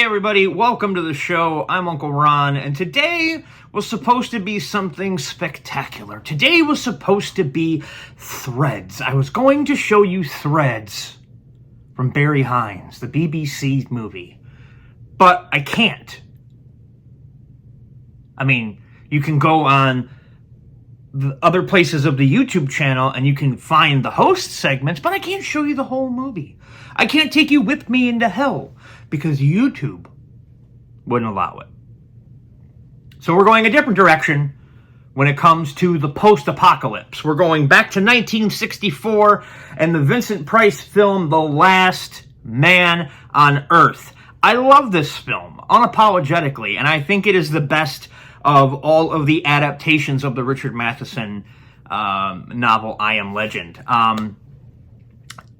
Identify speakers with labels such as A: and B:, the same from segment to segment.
A: Hey everybody, welcome to the show. I'm Uncle Ron, and today was supposed to be something spectacular. Today was supposed to be Threads. I was going to show you Threads from Barry Hines, the BBC movie, but I can't. I mean, you can go on the other places of the YouTube channel and you can find the host segments, but I can't show you the whole movie. I can't take you with me into hell because YouTube wouldn't allow it. So we're going a different direction when it comes to the post-apocalypse. We're going back to 1964 and the Vincent Price film, The Last Man on Earth. I love this film, unapologetically, and I think it is the best of all of the adaptations of the Richard Matheson novel, I Am Legend.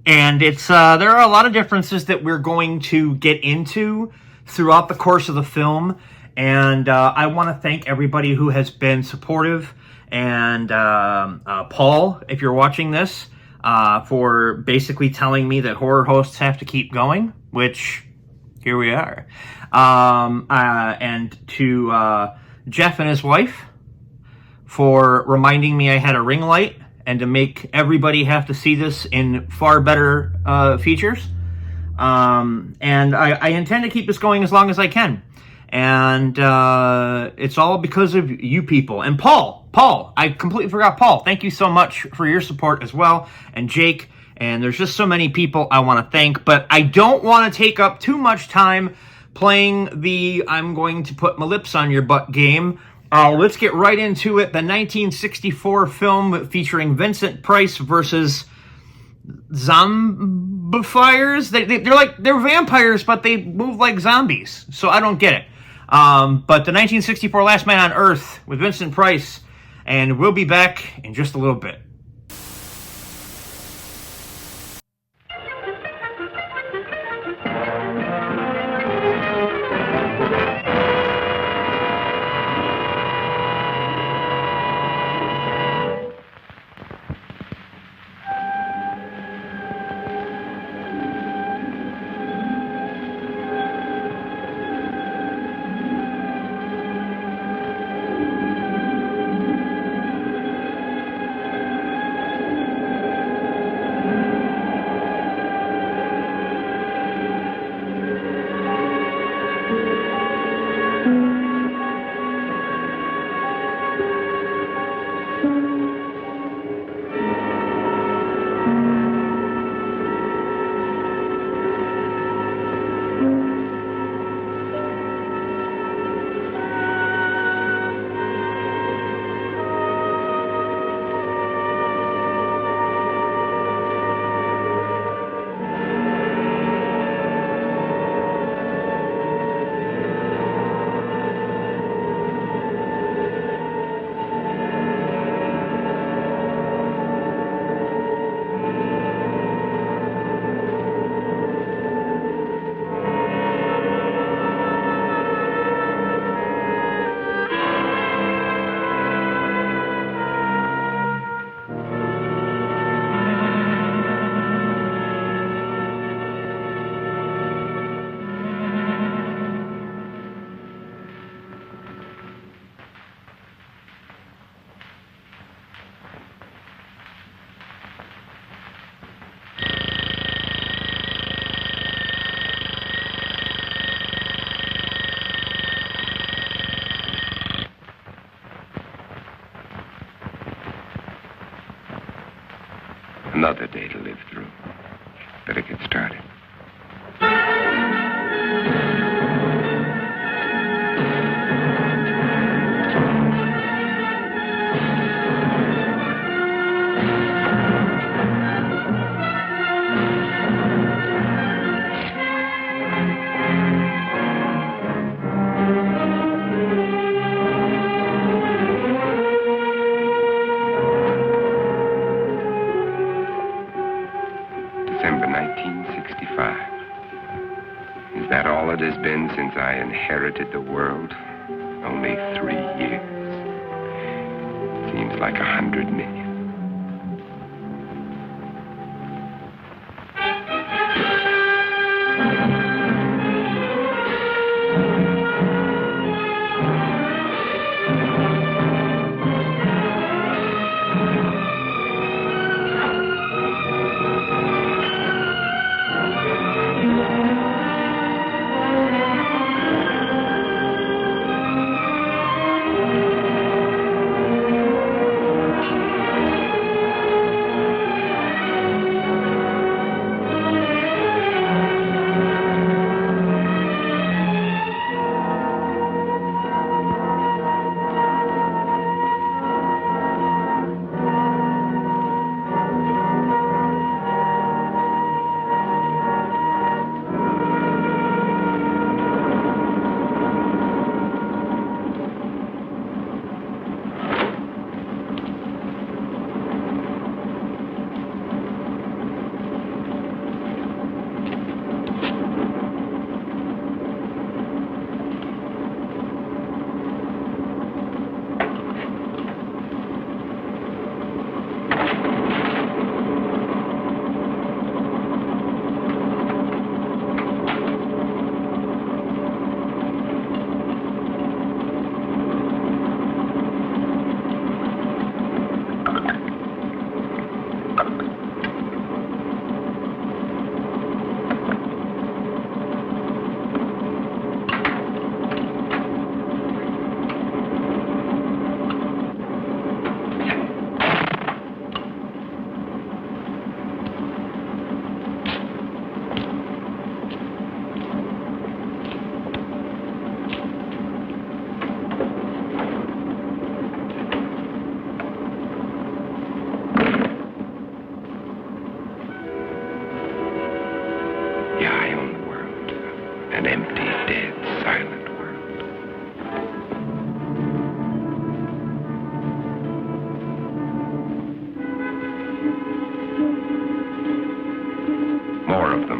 A: And it's there are a lot of differences that we're going to get into throughout the course of the film. And I want to thank everybody who has been supportive. And Paul, if you're watching this, for basically telling me that horror hosts have to keep going, which here we are. And to Jeff and his wife for reminding me I had a ring light and to make everybody have to see this in far better features. And I intend to keep this going as long as I can. And it's all because of you people. And Paul, I completely forgot Paul. Thank you so much for your support as well. And Jake, and there's just so many people I want to thank. But I don't want to take up too much time playing the I'm going to put my lips on your butt game. Let's get right into it. The 1964 film featuring Vincent Price versus zombifiers. They're vampires, but they move like zombies. So I don't get it. But the 1964 Last Man on Earth with Vincent Price, and we'll be back in just a little bit.
B: Another day to live through. Better get started. December 1965. Is that all it has been since I inherited the world? Only 3 years. Seems like 100 million.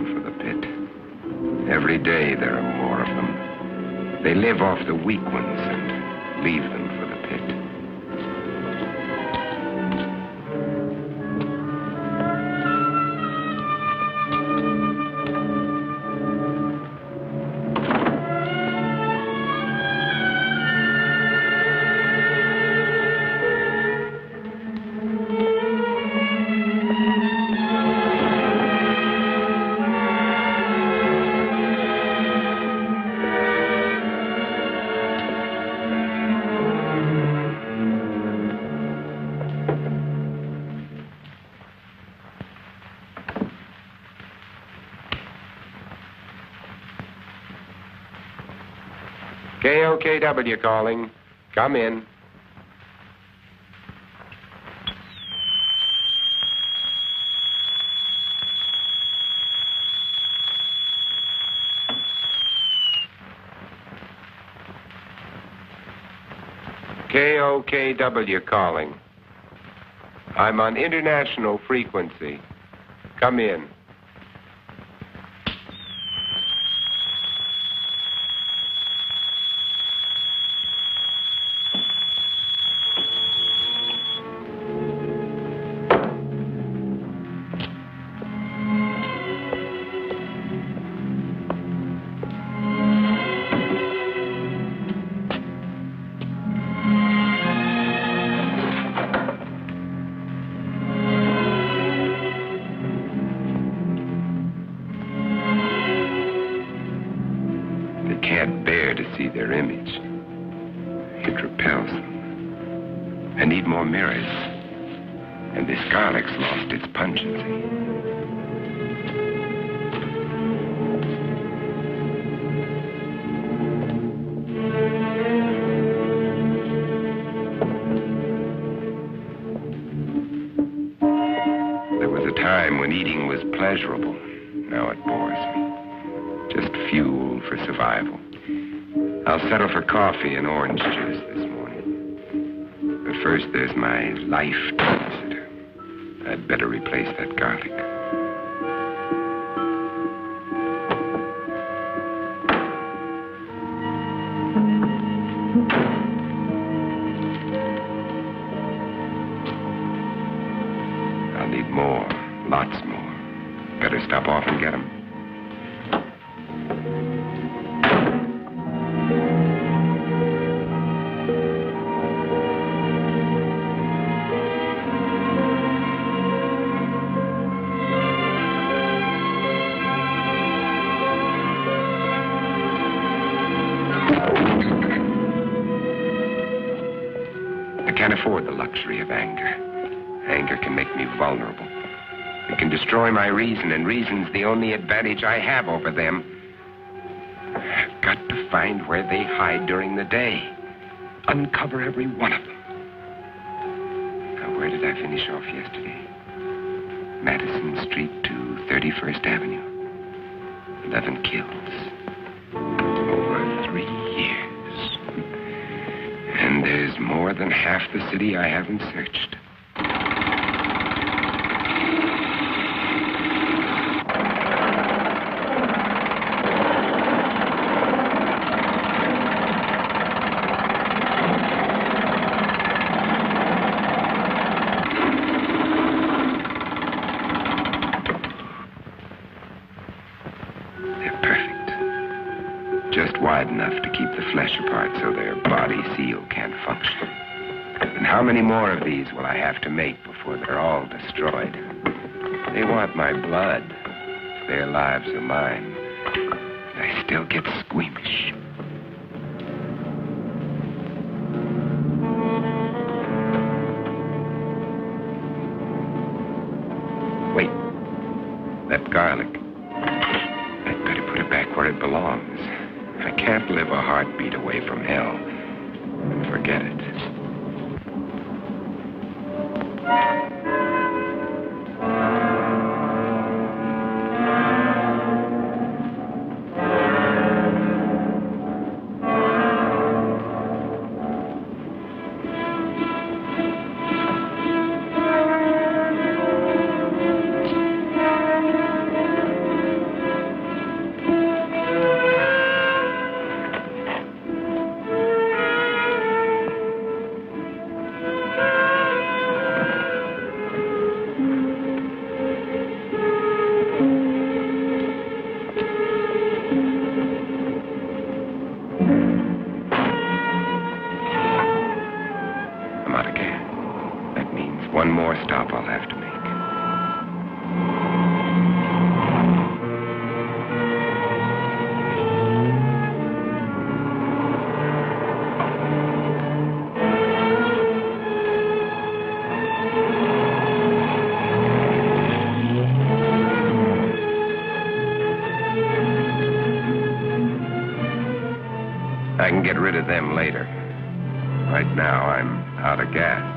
B: for the pit. Every day there are more of them. They live off the weak ones and leave them for the pit. KOKW calling. Come in. KOKW calling. I'm on international frequency. Come in. Can't bear to see their image. It repels them. I need more mirrors. And this garlic's lost its pungency. There was a time when eating was pleasurable. Now it bores me. Just fuel for survival. I'll settle for coffee and orange juice this morning. But first, there's my life to consider. I'd better replace that garlic. I'll need more, lots more. Better stop off and get them. I can't afford the luxury of anger. Anger can make me vulnerable. It can destroy my reason, and reason's the only advantage I have over them. I've got to find where they hide during the day. Uncover every one of them. Now, where did I finish off yesterday? Madison Street to 31st Avenue. 11 kills. Over 3 years. And there's more than half the city I haven't searched. They're perfect. Just wide enough to keep the flesh apart so their body seal can't function. And how many more of these will I have to make before they're all destroyed? They want my blood. Their lives are mine. And I still get squeamish. Wait. That garlic. I'd better put it back where it belongs. I can't live a heartbeat away from hell. Forget it. I can get rid of them later. Right now, I'm out of gas.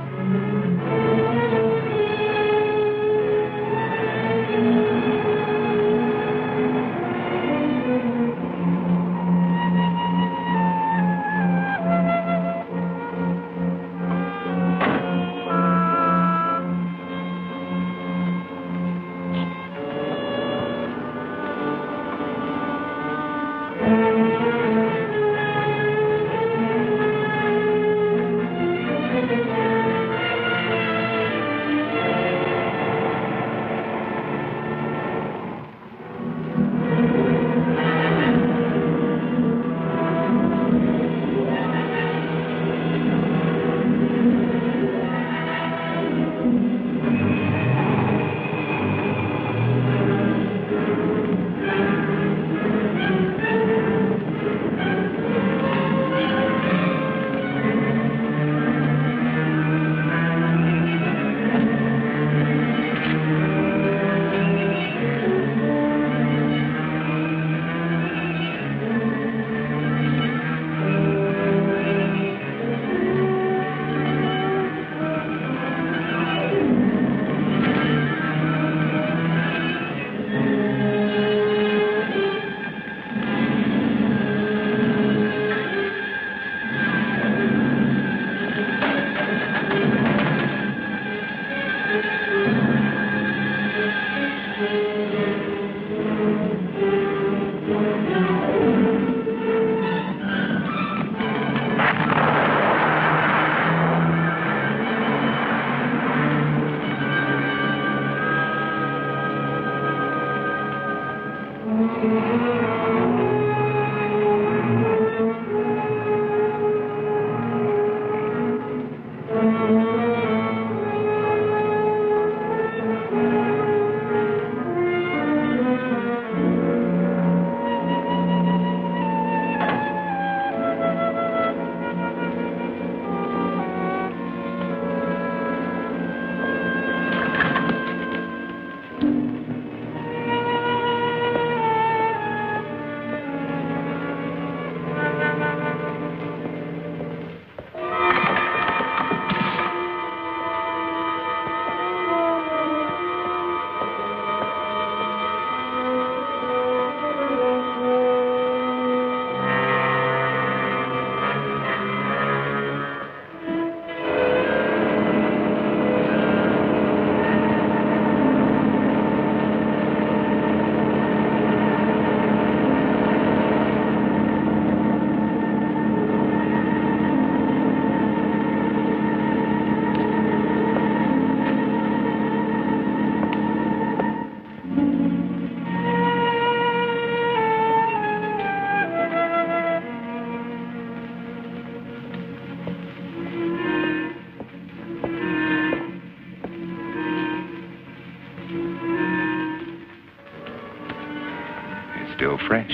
B: Still fresh.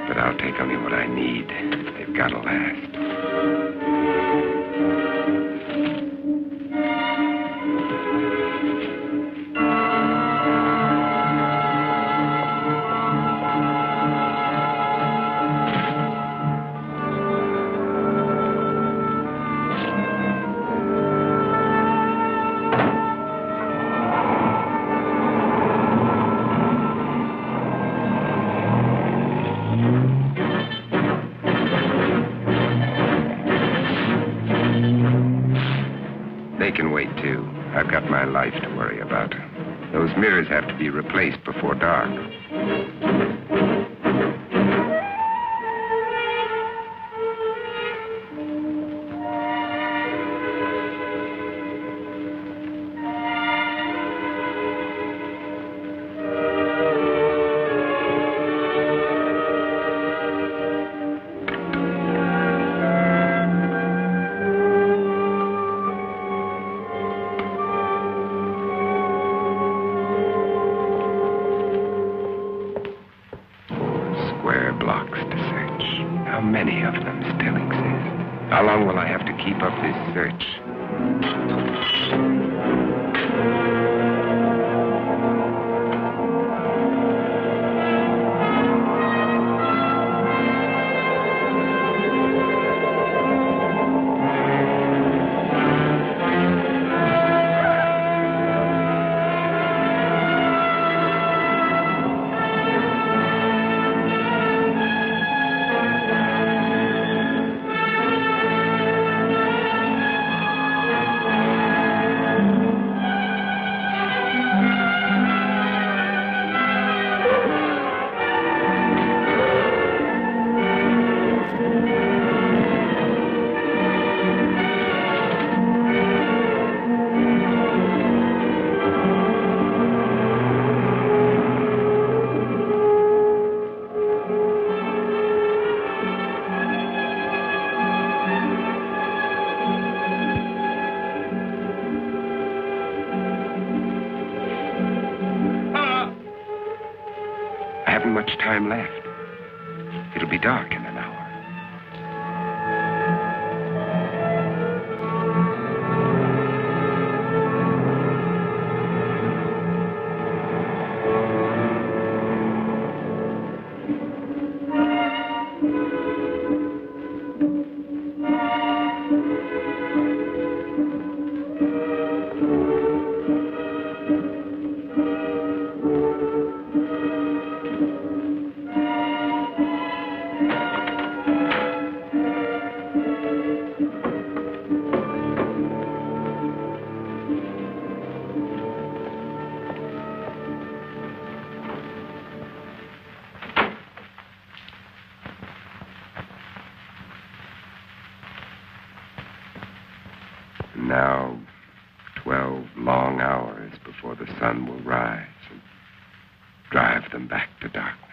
B: But I'll take only what I need. They've got to last. They can wait, too. I've got my life to worry about. Those mirrors have to be replaced before dark. Blocks to search. How many of them still exist? How long will I have to keep up this search? I haven't much time left. It'll be dark in an hour. Now, 12 long hours before the sun will rise and drive them back to darkness.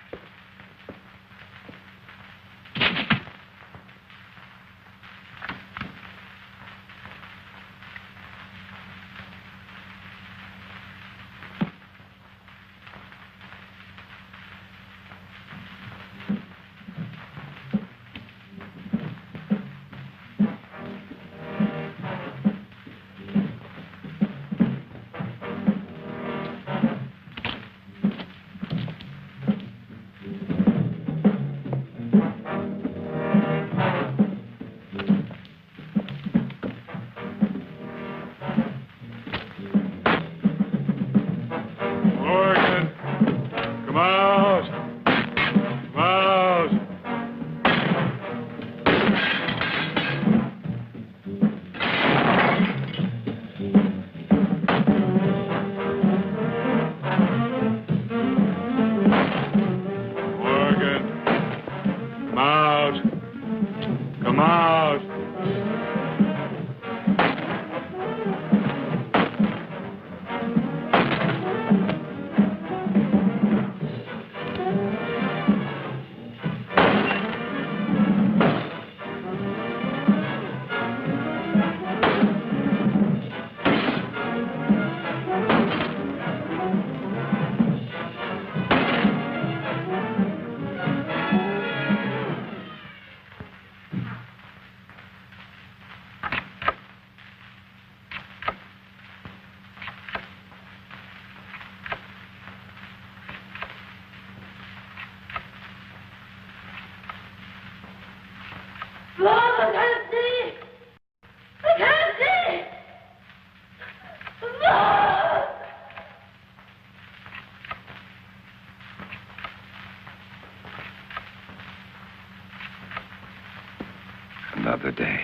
B: Another day.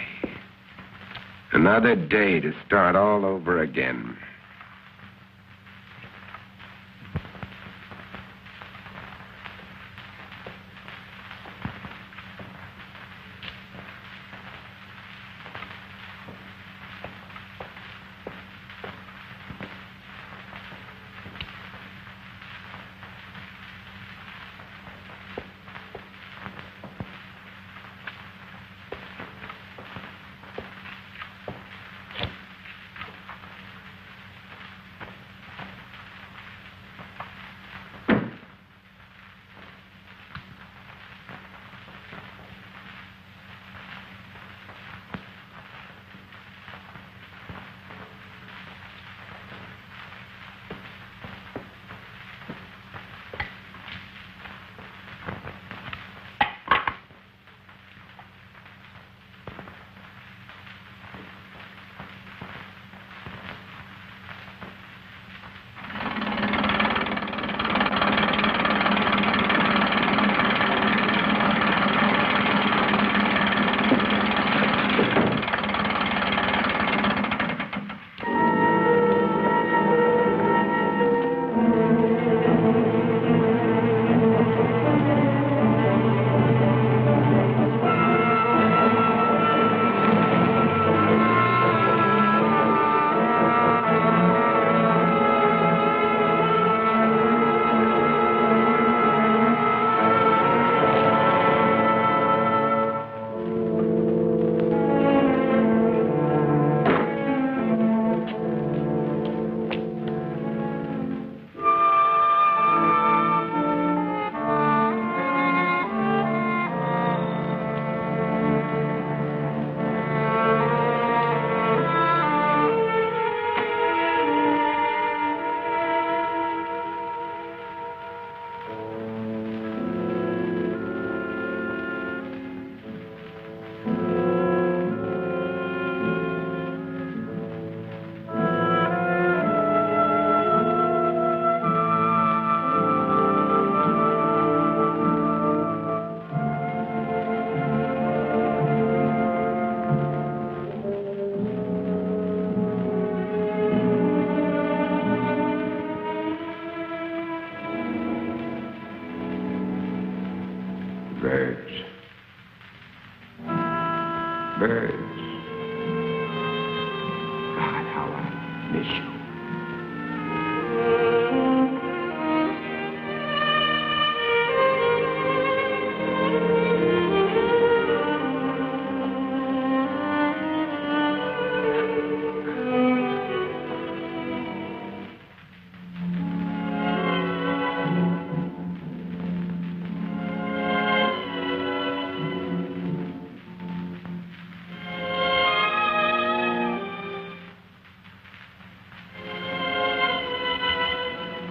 B: Another day to start all over again. Birds. Birds. God, how I miss you.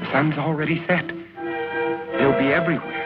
B: The sun's already set. They'll be everywhere.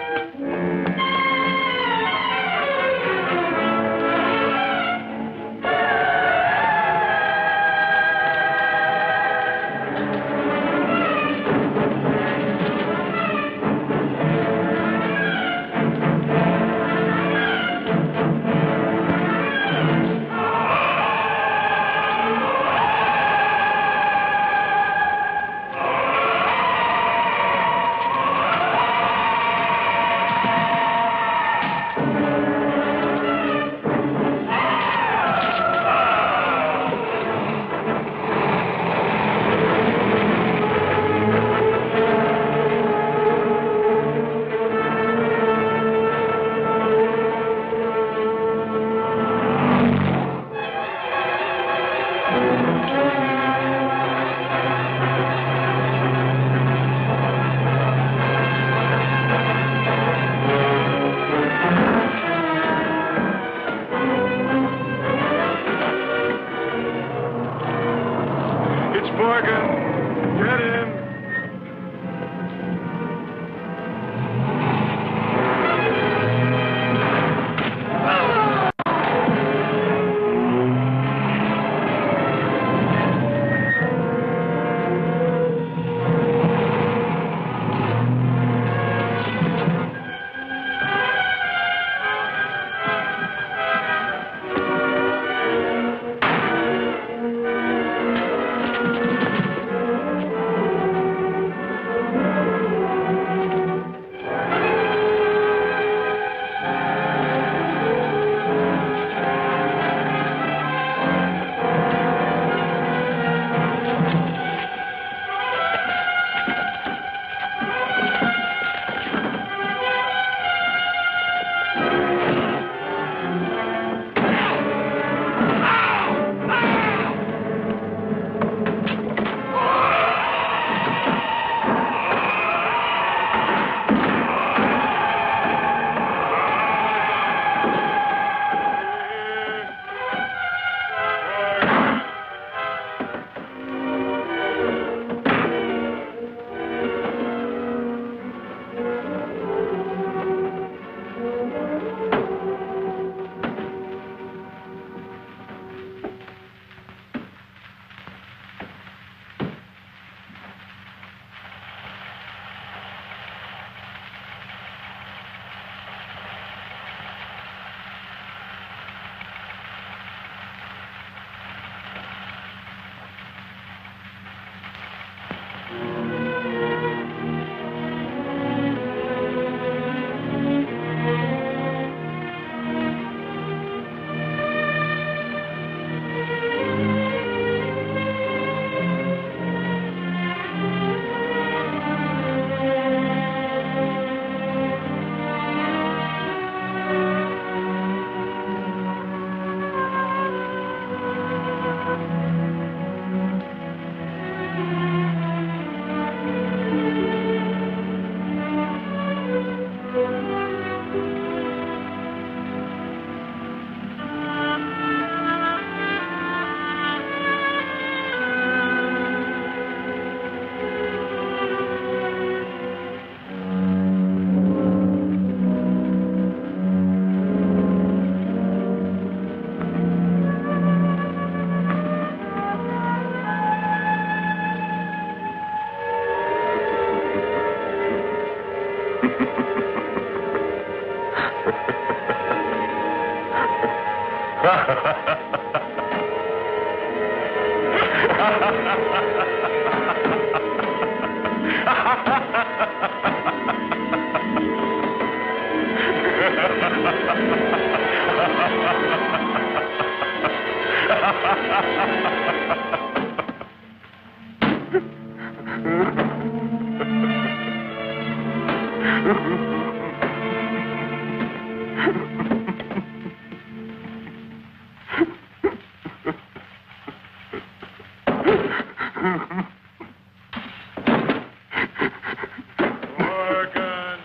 C: Morgan.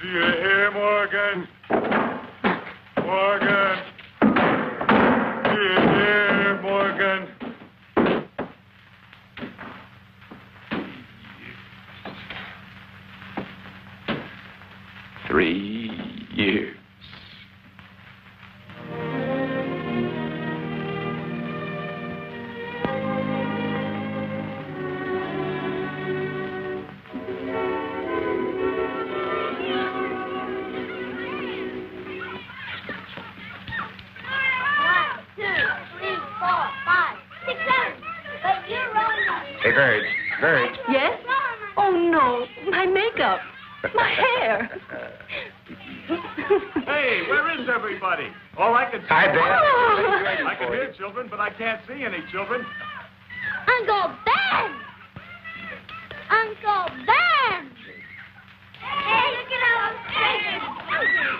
C: Do you hear, Morgan? Morgan. Do you hear, Morgan?
B: 3 years. Hey, Verge. Verge.
D: Yes? Oh, no. My makeup. My hair.
C: Hey, where is everybody? All I can see...
B: Hi, Ben.
D: Oh.
C: I can hear children, but I can't see any children.
E: Uncle Ben! Uncle Ben! Hey, look at Uncle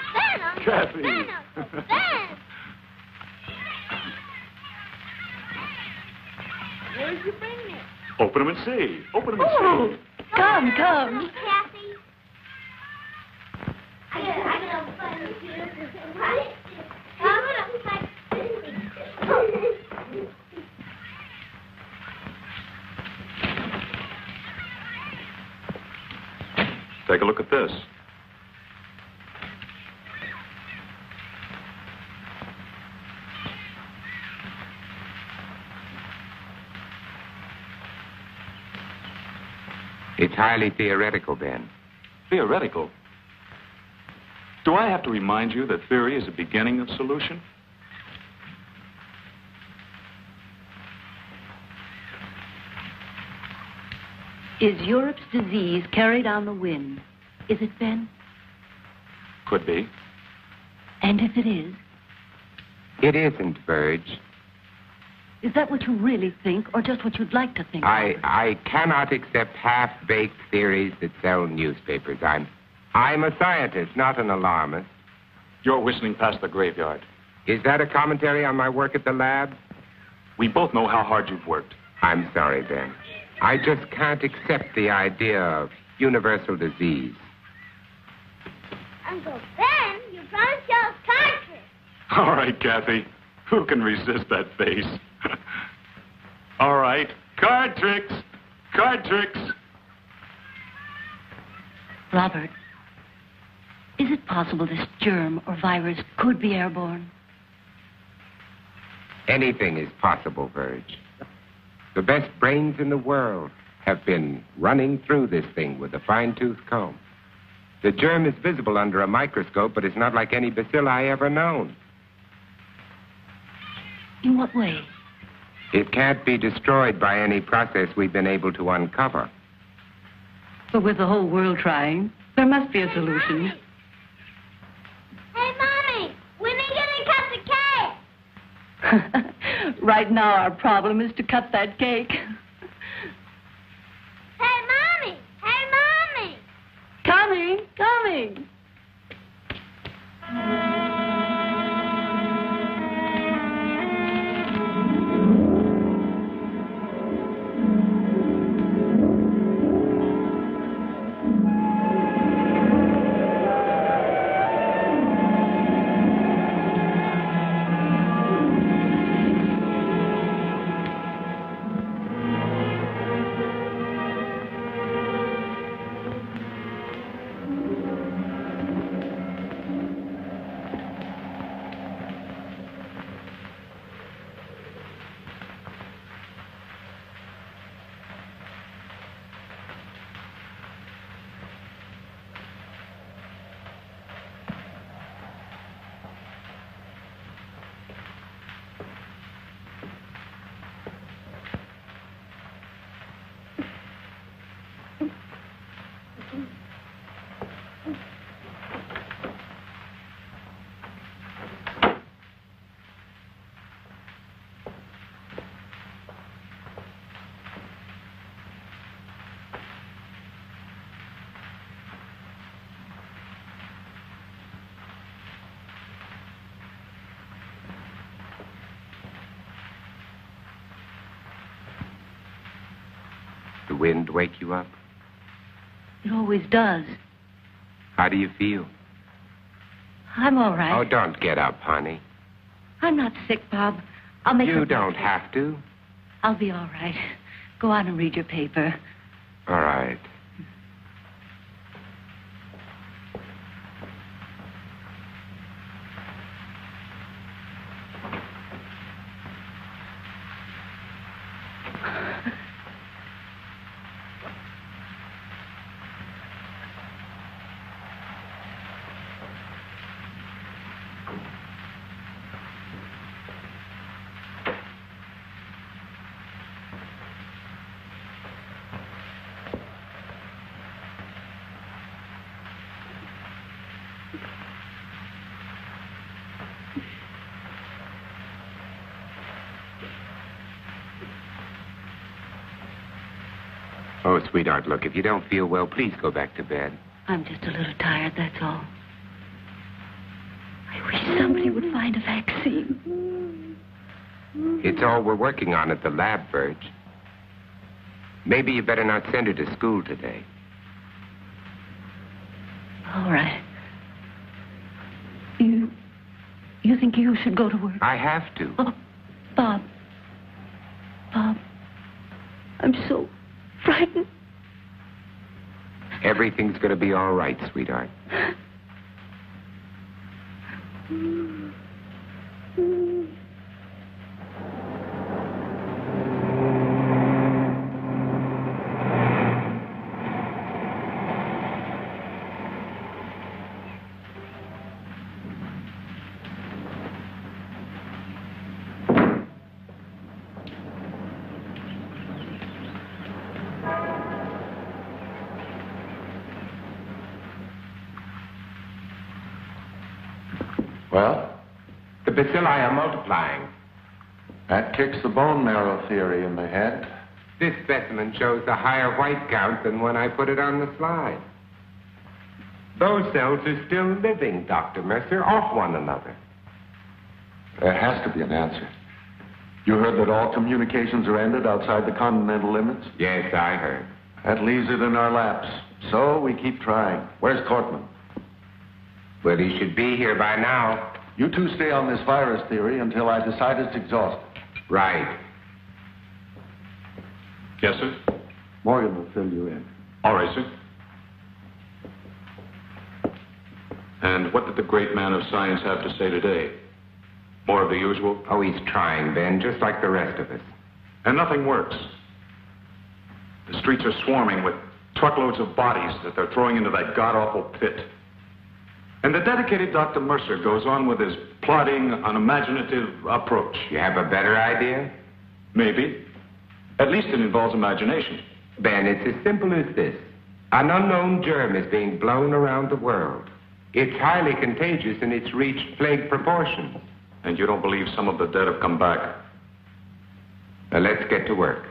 E: Ben!
C: Kathy.
E: Uncle Ben! Where'd you bring me?
C: Open them and see. Open them and
D: Oh,
C: see.
D: come.
E: Kathy. I know fun too.
C: Take a look at this.
B: It's highly theoretical, Ben.
C: Theoretical. Do I have to remind you that theory is the beginning of solution?
D: Is Europe's disease carried on the wind? Is it, Ben?
C: Could be.
D: And if it is,
B: It isn't, Verge.
D: is that what you really think, or just what you'd like to think? Robert?
B: I cannot accept half-baked theories that sell newspapers. I'm a scientist, not an alarmist.
C: You're whistling past the graveyard.
B: Is that a commentary on my work at the lab?
C: We both know how hard you've worked.
B: I'm sorry, Ben. I just can't accept the idea of universal disease.
E: Uncle Ben, you promised to us country.
C: All right, Kathy. Who can resist that face? All right. Card tricks. Card tricks.
D: Robert, is it possible this germ or virus could be airborne?
B: Anything is possible, Verge. The best brains in the world have been running through this thing with a fine-tooth comb. The germ is visible under a microscope, but it's not like any bacilli ever known.
D: In what way?
B: It can't be destroyed by any process we've been able to uncover.
D: But with the whole world trying, there must be a solution.
E: Hey, Mommy, when are you going to cut the cake?
D: Right now, our problem is to cut that cake.
E: Hey, Mommy! Hey, Mommy!
D: Coming.
B: the wind wake you up?
D: It always does.
B: How do you feel?
D: I'm all right.
B: Oh, don't get up, honey.
D: I'm not sick, Bob. I'll make
B: You don't have to.
D: I'll be all right. Go on and read your paper.
B: All right. Oh, sweetheart, look, if you don't feel well, please go back to bed.
D: I'm just a little tired, that's all. I wish somebody would find a vaccine.
B: It's all we're working on at the lab, Virg. Maybe you better not send her to school today.
D: All right. You think you should go to work?
B: I have to.
D: Oh, Bob. Bob. I'm so frightened.
B: Everything's going to be all right, sweetheart.
F: Well,
B: The bacilli are multiplying.
F: that kicks the bone marrow theory in the head.
B: This specimen shows a higher white count than when I put it on the slide. Those cells are still living, Dr. Mercer, off one another.
F: There has to be an answer. You heard that all communications are ended outside the continental limits?
B: Yes, I heard.
F: That leaves it in our laps. So we keep trying. Where's Cortman?
B: Well, he should be here by now.
F: You two stay on this virus theory until I decide it's exhausted.
B: Right.
C: Yes, sir?
F: Morgan will fill you in.
C: All right, sir. And what did the great man of science have to say today? More of the usual?
B: Oh, he's trying, Ben, just like the rest of us.
C: And nothing works. The streets are swarming with truckloads of bodies that they're throwing into that god-awful pit. And the dedicated Dr. Mercer goes on with his plodding, unimaginative approach.
B: You have a better idea?
C: Maybe. At least it involves imagination.
B: Ben, it's as simple as this. An unknown germ is being blown around the world. It's highly contagious and it's reached plague proportions.
C: And you don't believe some of the dead have come back?
B: Now, let's get to work.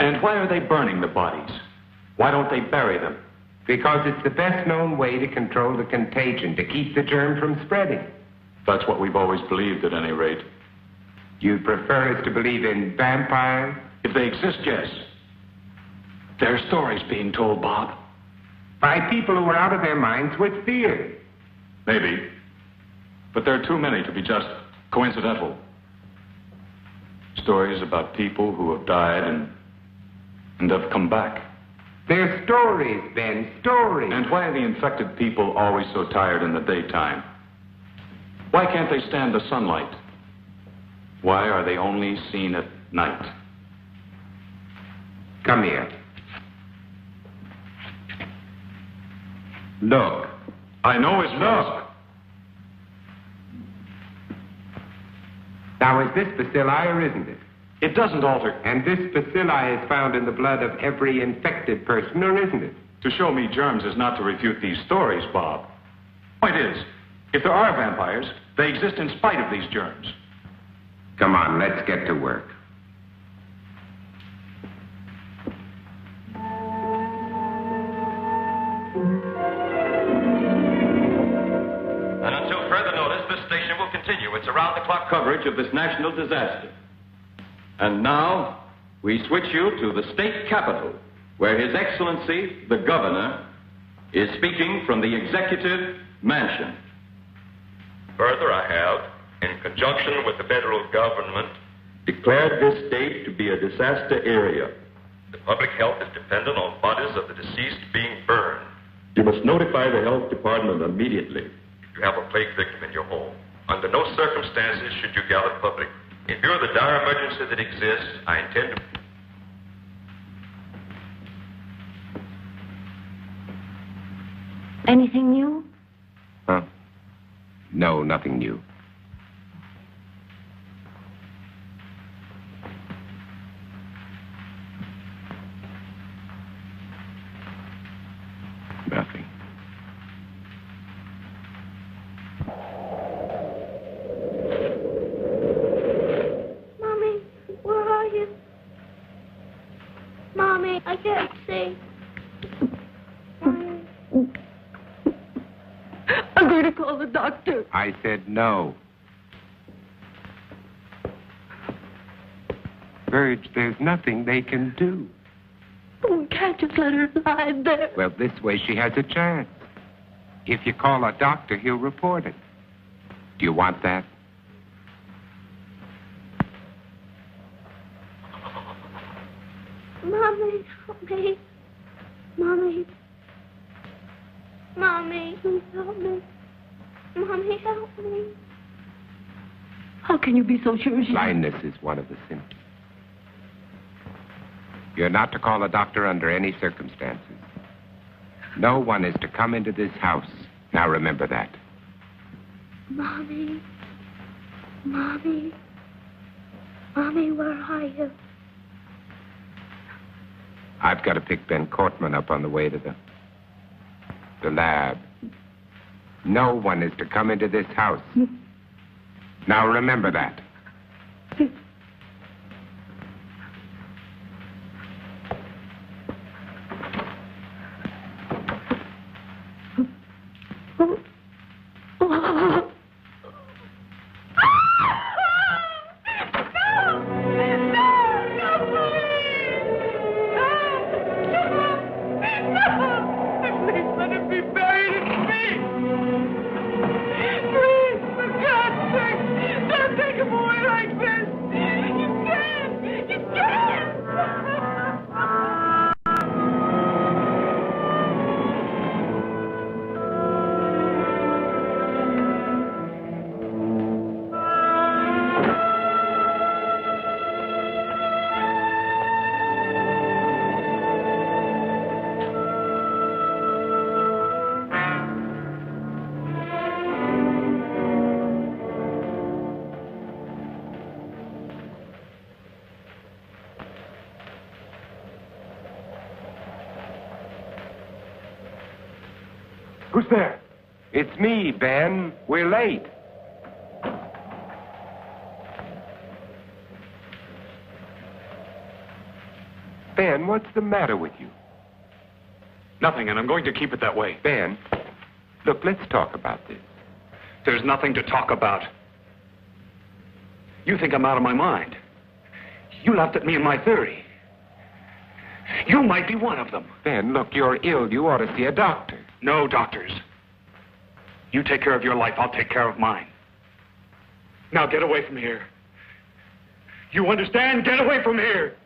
C: And why are they burning the bodies? Why don't they bury them?
B: Because it's the best known way to control the contagion, to keep the germ from spreading.
C: That's what we've always believed, at any rate.
B: You'd prefer us to believe in vampires?
C: If they exist, yes. There are stories being told, Bob.
B: By people who are out of their minds with fear.
C: Maybe. But there are too many to be just coincidental. Stories about people who have died and have come back.
B: They're stories, Ben, stories.
C: And why are the infected people always so tired in the daytime? Why can't they stand the sunlight? Why are they only seen at night?
B: Come here. Look.
C: I know it's
B: Look. Now, is this bacilli or isn't it?
C: It doesn't alter.
B: And this bacilli is found in the blood of every infected person, or isn't it?
C: To show me germs is not to refute these stories, Bob. Point is, if there are vampires, they exist in spite of these germs.
B: Come on, let's get to work.
G: And until further notice, this station will continue its around-the-clock coverage of this national disaster. And now,
H: we switch you to the state capitol, where His Excellency, the Governor, is speaking from the Executive Mansion.
G: Further, I have, in conjunction with the federal government,
H: Declared this state to be a disaster area.
G: the public health is dependent on bodies of the deceased being burned.
H: You must notify the health department immediately.
G: If you have a plague victim in your home, under no circumstances should you gather public. In view of the dire emergency that exists, I intend to...
D: Anything new?
B: Huh? No, nothing new. Nothing.
E: Mommy, where are you? Mommy, I can't see. Mommy.
D: I'm going to call the doctor.
B: I said no. Burge, there's nothing they can do.
D: Oh, we can't just let her lie there.
B: Well, this way she has a chance. If you call a doctor, he'll report it. Do you want that?
E: Mommy, help me. Mommy. Mommy, please help me. Mommy, help me.
D: How can you be so sure she...
B: Blindness is one of the symptoms. You're not to call a doctor under any circumstances. No one is to come into this house. Now remember that.
E: Mommy. Mommy. Mommy, where are you?
B: I've got to pick Ben Cortman up on the way to the lab. No one is to come into this house. Now remember that.
F: Who's there?
B: It's me, Ben. We're late. Ben, what's the matter with you?
C: Nothing, and I'm going to keep it that way.
B: Ben, look, let's talk about this.
C: There's nothing to talk about. You think I'm out of my mind. You laughed at me and my theory. You might be one of them.
B: Ben, look, you're ill. You ought to see a doctor.
C: No doctors. You take care of your life, I'll take care of mine. Now get away from here. You understand? Get away from here.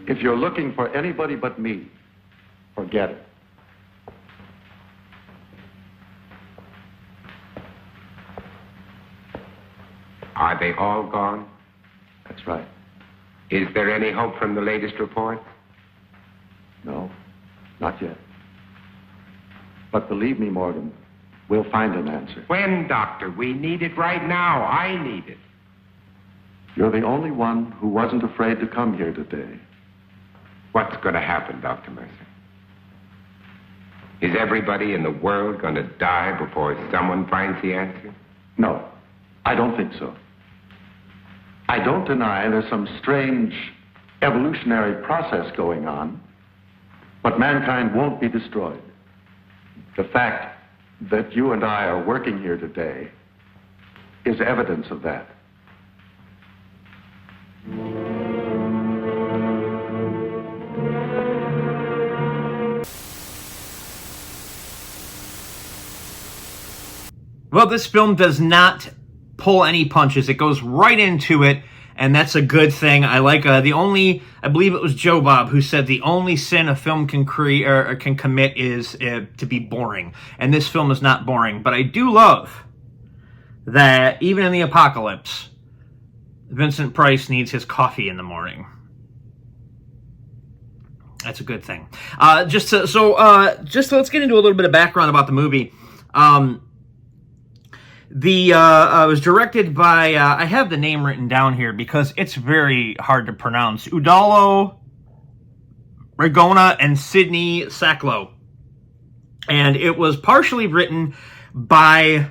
F: If you're looking for anybody but me, forget it.
B: Are they all gone?
F: That's right.
B: Is there any hope from the latest report?
F: No, not yet. But believe me, Morgan, we'll find an answer.
B: When, Doctor? We need it right now. I need it.
F: You're the only one who wasn't afraid to come here today.
B: What's going to happen, Dr. Mercer? Is everybody in the world going to die before someone finds the answer?
F: No, I don't think so. I don't deny there's some strange evolutionary process going on, but mankind won't be destroyed. The fact that you and I are working here today is evidence of that.
A: Well, this film does not pull any punches. It goes right into it, and that's a good thing. I like I believe it was Joe Bob who said the only sin a film can commit is to be boring. And this film is not boring. But I do love that even in the apocalypse, Vincent Price needs his coffee in the morning. That's a good thing. Just let's get into a little bit of background about the movie. It was directed by, I have the name written down here because it's very hard to pronounce, Udalo Ragona and Sidney Sacklow. And it was partially written by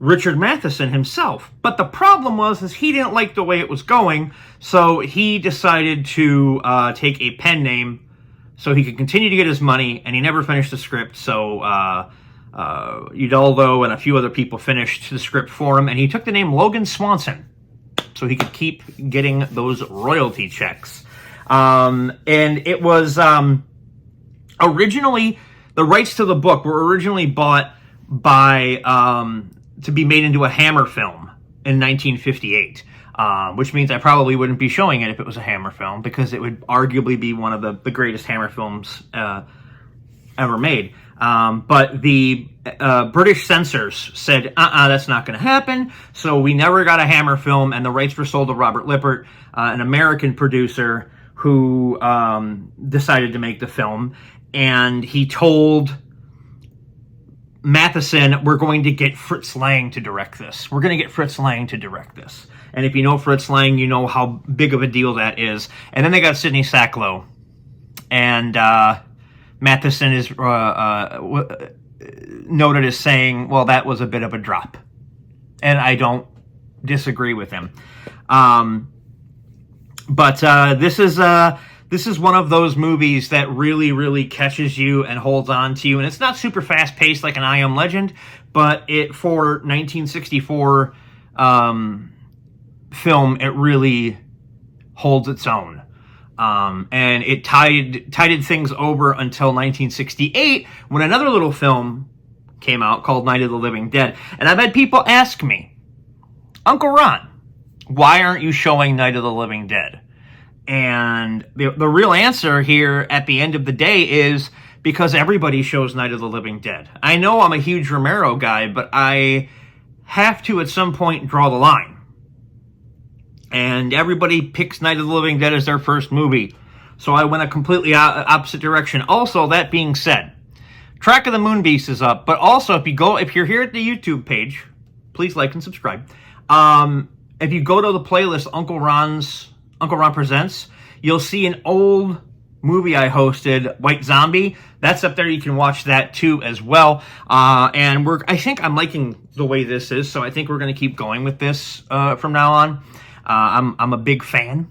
A: Richard Matheson himself. But the problem was he didn't like the way it was going, so he decided to take a pen name so he could continue to get his money, and he never finished the script, so Udaldo and a few other people finished the script for him, and he took the name Logan Swanson so he could keep getting those royalty checks. And it was originally, the rights to the book were originally bought by to be made into a Hammer film in 1958. Which means I probably wouldn't be showing it if it was a Hammer film, because it would arguably be one of the greatest Hammer films ever made. But the British censors said, that's not going to happen, so we never got a Hammer film, and the rights were sold to Robert Lippert, an American producer who decided to make the film, and he told Matheson, we're going to get Fritz Lang to direct this. We're going to get Fritz Lang to direct this. And if you know Fritz Lang, you know how big of a deal that is. And then they got Sidney Sacklow. And Matheson is noted as saying, well, that was a bit of a drop. And I don't disagree with him. But this is one of those movies that really, really catches you and holds on to you. And it's not super fast-paced like an I Am Legend, but for 1964 film, it really holds its own. And it tided things over until 1968, when another little film came out called Night of the Living Dead. And I've had people ask me, Uncle Ron, why aren't you showing Night of the Living Dead? And the real answer here at the end of the day is because everybody shows Night of the Living Dead. I know I'm a huge Romero guy, but I have to at some point draw the line. And everybody picks Night of the Living Dead as their first movie. So I went a completely opposite direction. Also, that being said, Track of the Moon Beast is up. But also, if you're here at the YouTube page, please like and subscribe. If you go to the playlist Uncle Ron Presents, you'll see an old movie I hosted, White Zombie. That's up there. You can watch that too as well. And I think I'm liking the way this is, so I think we're going to keep going with this from now on. I'm a big fan.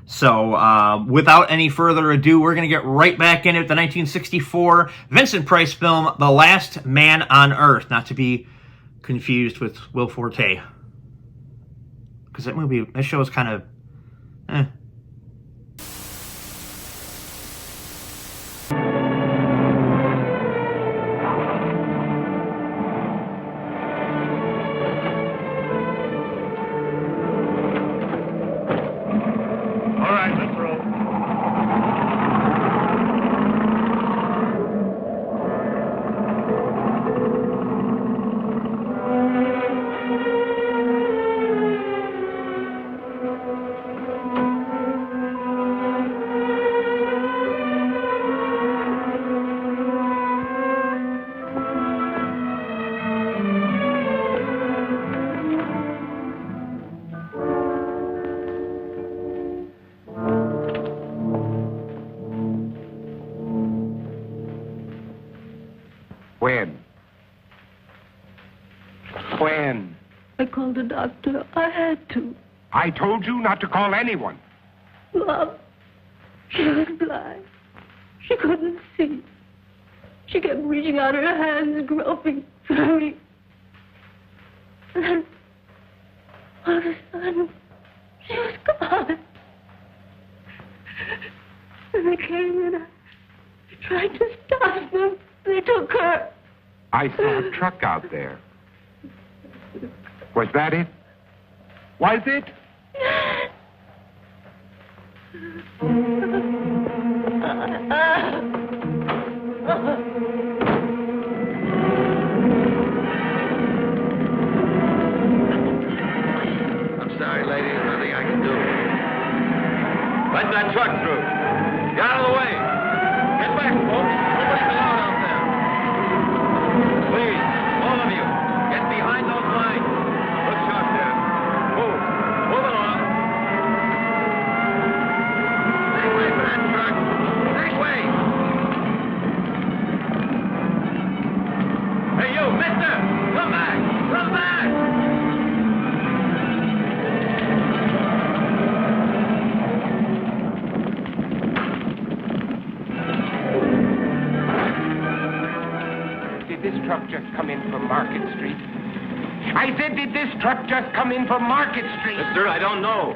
A: So without any further ado, we're going to get right back into the 1964 Vincent Price film, The Last Man on Earth, not to be confused with Will Forte. Because that show is kind of
C: All right, let's roll.
B: When? When?
D: I called the doctor. I had to.
B: I told you not to call anyone.
D: Mom, she was blind. She couldn't see. She kept reaching out her hands, groping for me. And then, all of a sudden, she was gone. And they came and I tried to stop them. They took her.
B: I saw a truck out there. Was that it? Was it?
H: I'm sorry, lady. There's nothing I can do. Let that truck through. Get out of the way. Get back, folks. Nobody's allowed out there. Please, all of you, get behind those lines. Look sharp there. Move. Move along. Make way for that truck. Make way. Hey, you, mister. Come back. Come back.
B: Did this truck just come in from Market Street? I said, did this truck just come in from Market Street?
H: Mister, I don't know.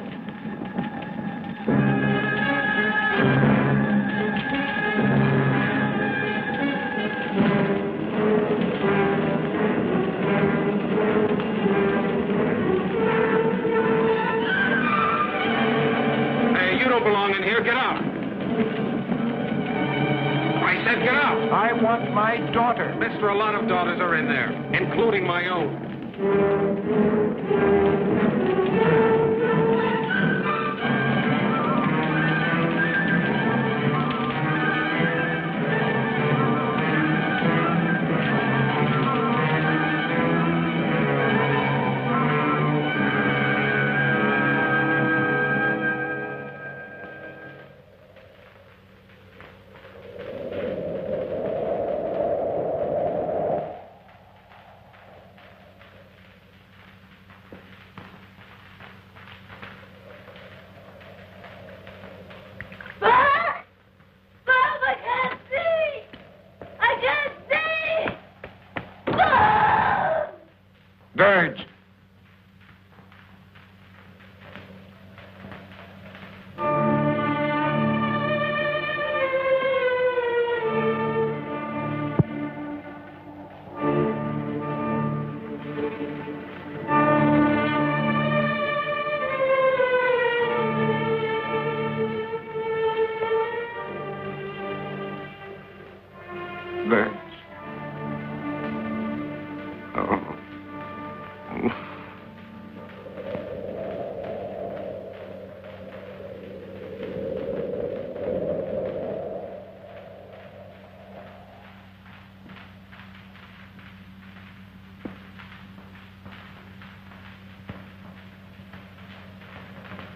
B: Hey, you don't belong in here. Get out. I said get out. I want my daughter. Mister, a lot of daughters are in there, including my own. Verge. Verge. Oh.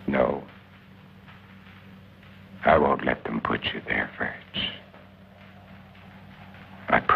B: No. I won't let them put you there, Verge. Not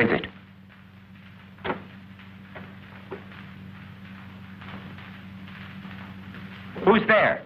B: is it? Who's there?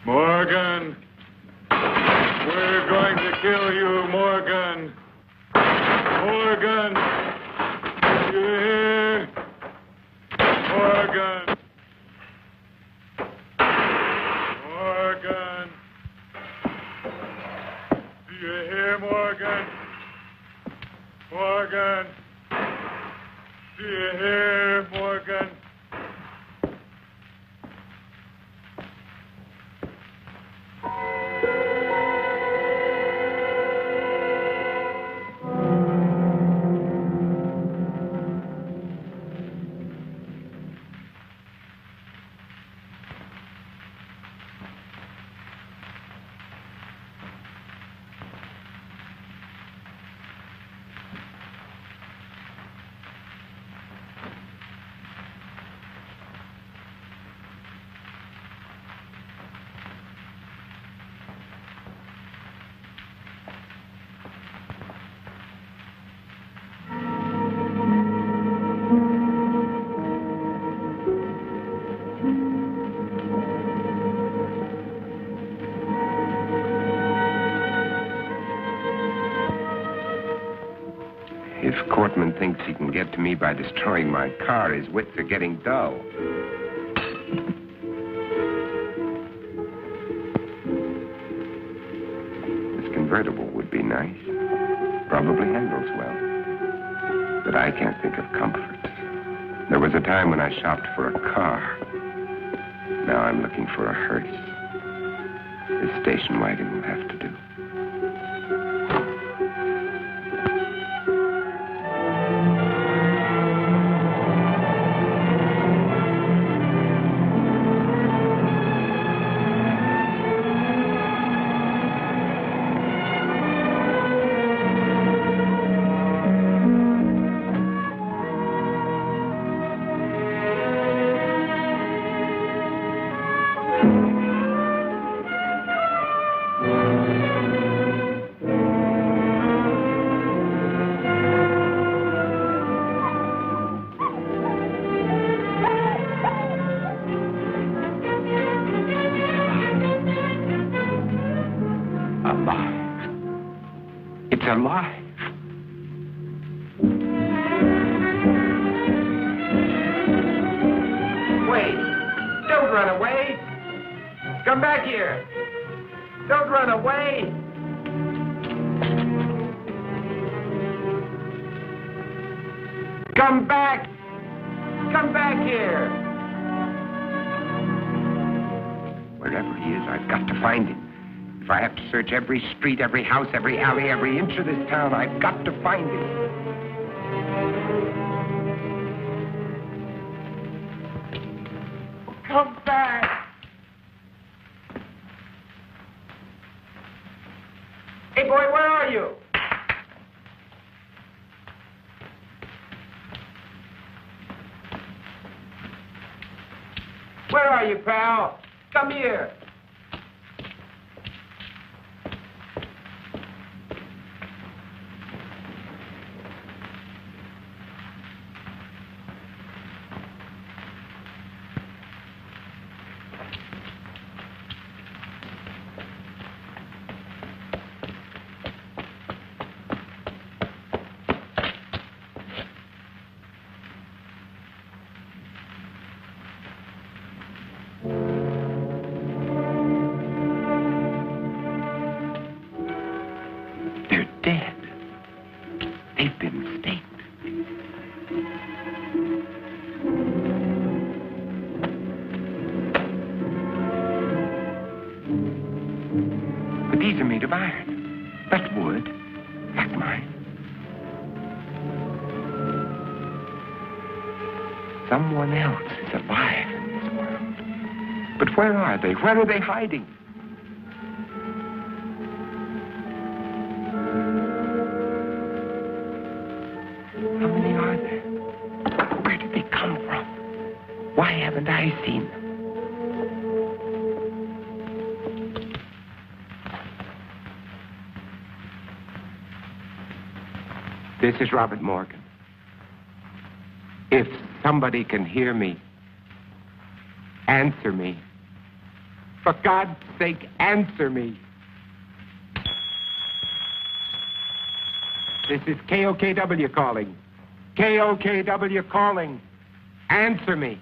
C: Morgan! We're going to kill you, Morgan! Morgan! You hear? Morgan! Morgan! Do you hear, Morgan? Morgan! Do you hear, Morgan?
B: If Cortman thinks he can get to me by destroying my car, his wits are getting dull. This convertible would be nice. Probably handles well. But I can't think of comfort. There was a time when I shopped for a car. Now I'm looking for a hearse. This station wagon will have to do. Alive. Wait! Don't run away! Come back here! Don't run away! Come back! Come back here! Wherever he is, I've got to find him. If I have to search every street, every house, every alley, every inch of this town, I've got to find him. Come back! Hey, boy, where are you? Where are you, pal? Come here. They're dead. They've been staked. But these are made of iron, not wood, like mine. Someone else is alive in this world. But where are they? Where are they hiding? How many are there? Where did they come from? Why haven't I seen them? This is Robert Morgan. If somebody can hear me, answer me. For God's sake, answer me. This is KOKW calling. KOKW calling. Answer me.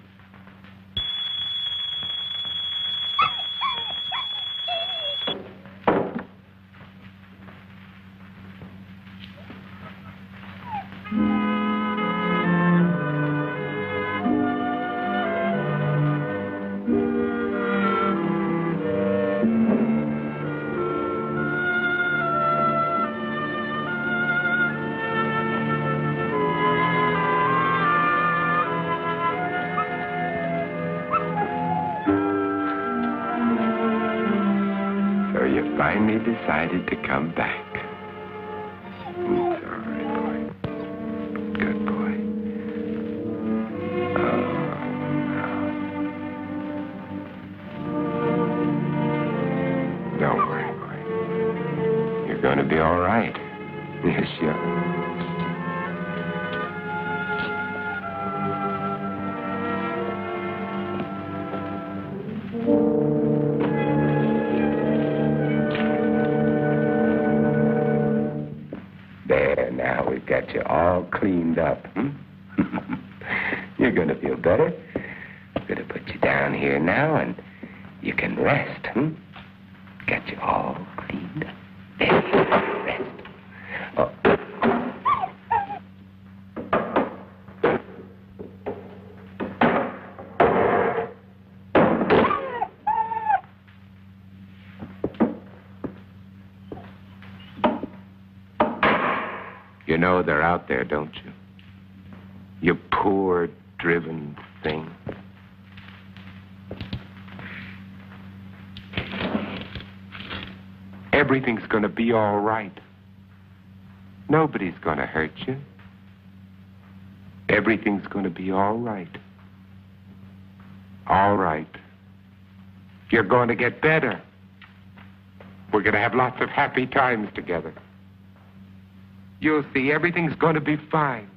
B: Finally decided to come back. It's all right, boy. Good boy. Oh, no. Don't worry, boy. You're going to be all right. Yes, you are. Now we've got you all cleaned up. You're going to feel better. I'm going to put you down here now, and you can rest. Got you all cleaned up. There, rest. Oh. You know they're out there, don't you? You poor, driven thing. Everything's going to be all right. Nobody's going to hurt you. Everything's going to be all right. All right. You're going to get better. We're going to have lots of happy times together. You'll see, everything's going to be fine.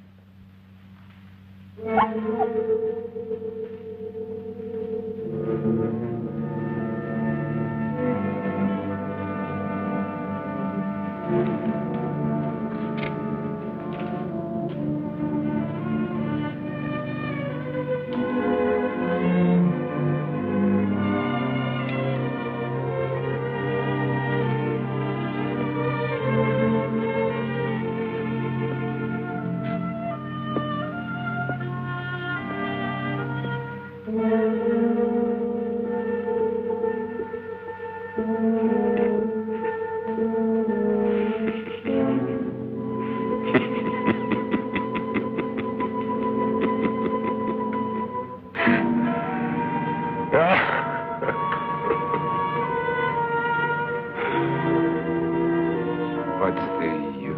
B: What's the use?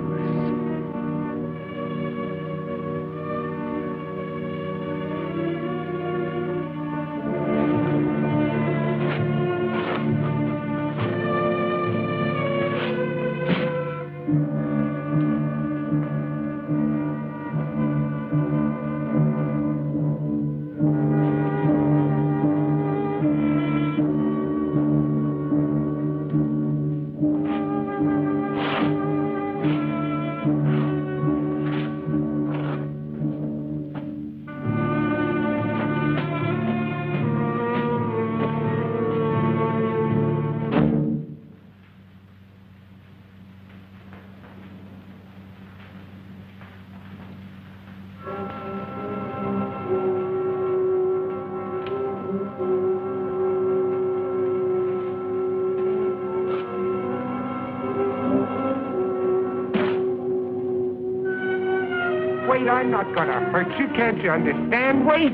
B: wait. I'm not gonna hurt you. Can't you understand? Wait.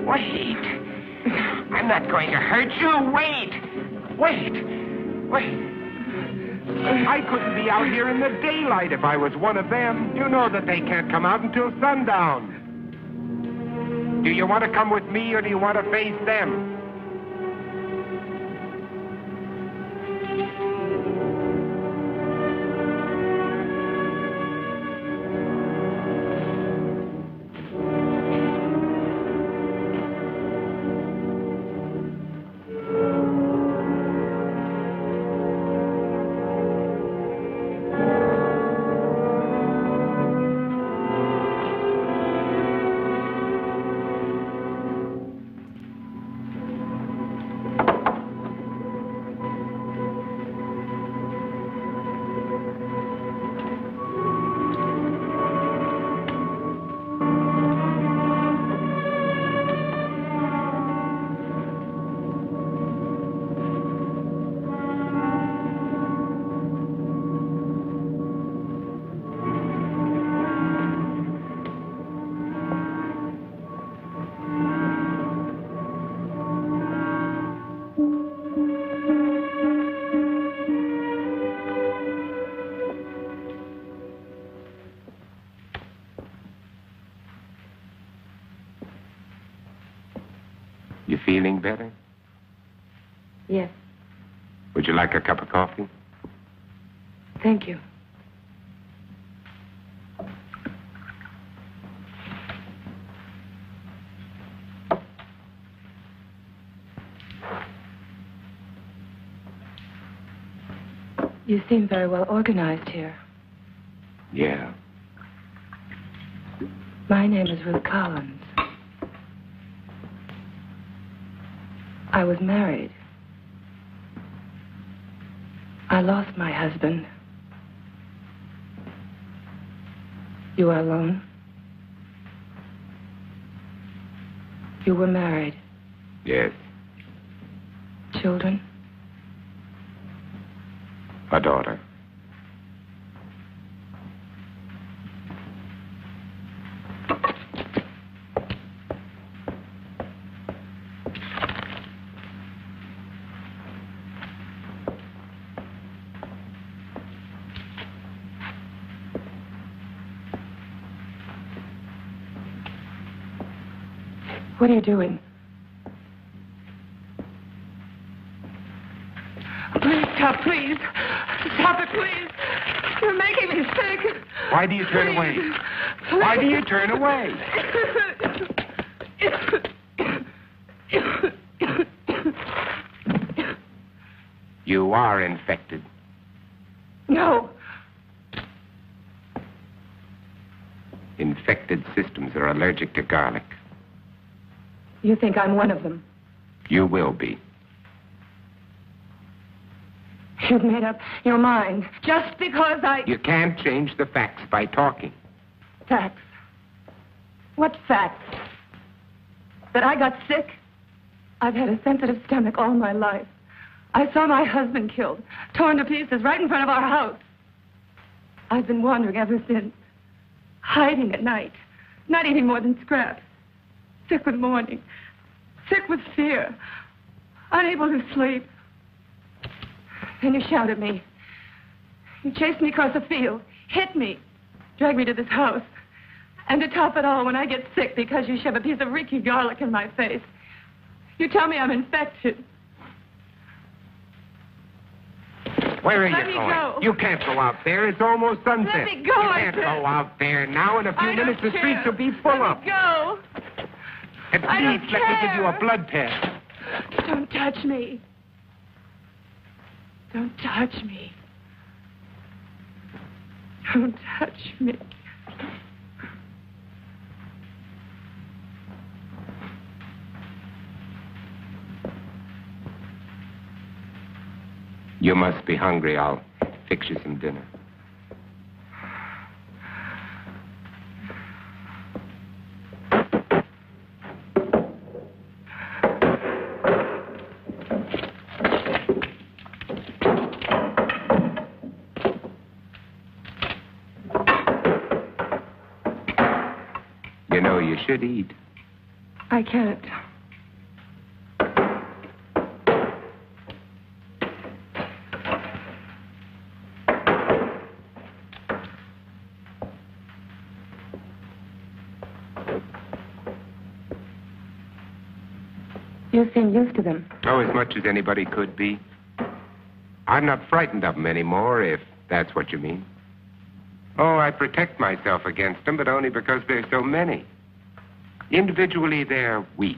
B: Wait. I'm not going to hurt you. Wait. I couldn't be out here in the daylight if I was one of them. You know that they can't come out until sundown. Do you want to come with me or do you want to face them? You feeling better?
I: Yes,
B: Would you like a cup of coffee?
I: thank you. You seem very well organized here.
B: Yeah.
I: My name is Ruth Collins. I was married. I lost my husband. You are alone? You were married.
B: Yes.
I: Children?
B: A daughter.
I: What are you doing? Please stop, please. Stop it, please. You're making me sick.
B: Why do you turn away? Why do you turn away? You are infected.
I: No.
B: Infected systems are allergic to garlic.
I: You think I'm one of them?
B: You will be.
I: You've made up your mind just because I...
B: You can't change the facts by talking.
I: Facts? What facts? That I got sick? I've had a sensitive stomach all my life. I saw my husband killed, torn to pieces right in front of our house. I've been wandering ever since, hiding at night, not eating more than scraps, sick with mourning, sick with fear, unable to sleep. Then you shouted at me. You chased me across the field, hit me, dragged me to this house. And to top it all, when I get sick because you shove a piece of reeky garlic in my face, you tell me I'm infected.
B: Where are
I: Let
B: you
I: me
B: going?
I: go.
B: You can't go out there. It's almost sunset.
I: Let me go,
B: You
I: I
B: can't
I: said.
B: go out there now. In a few
I: I don't
B: minutes, the
I: care.
B: streets will be full
I: Let
B: up.
I: me go.
B: At
I: I don't
B: least let me give you a
I: care.
B: blood test.
I: Don't touch me. Don't touch me. Don't touch me.
B: You must be hungry. I'll fix you some dinner. You know, you should eat.
I: I can't. You seem used to them.
B: Oh, as much as anybody could be. I'm not frightened of them anymore, if that's what you mean. Oh, I protect myself against them, but only because there's so many. Individually, they're weak,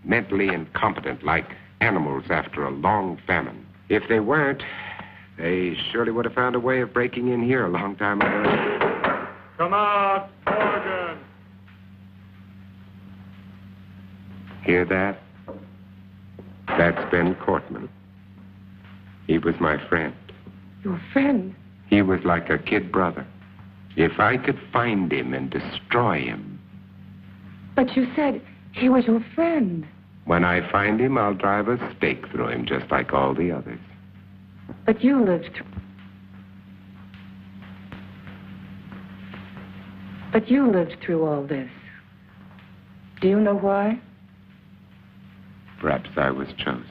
B: mentally incompetent, like animals after a long famine. If they weren't, they surely would have found a way of breaking in here a long time ago.
C: Come out, Morgan.
B: Hear that? That's Ben Cortman. He was my friend.
I: Your friend?
B: He was like a kid brother. If I could find him and destroy him.
I: But you said he was your friend.
B: When I find him, I'll drive a stake through him just like all the others.
I: But you lived through... But you lived through all this. Do you know why?
B: Perhaps I was chosen.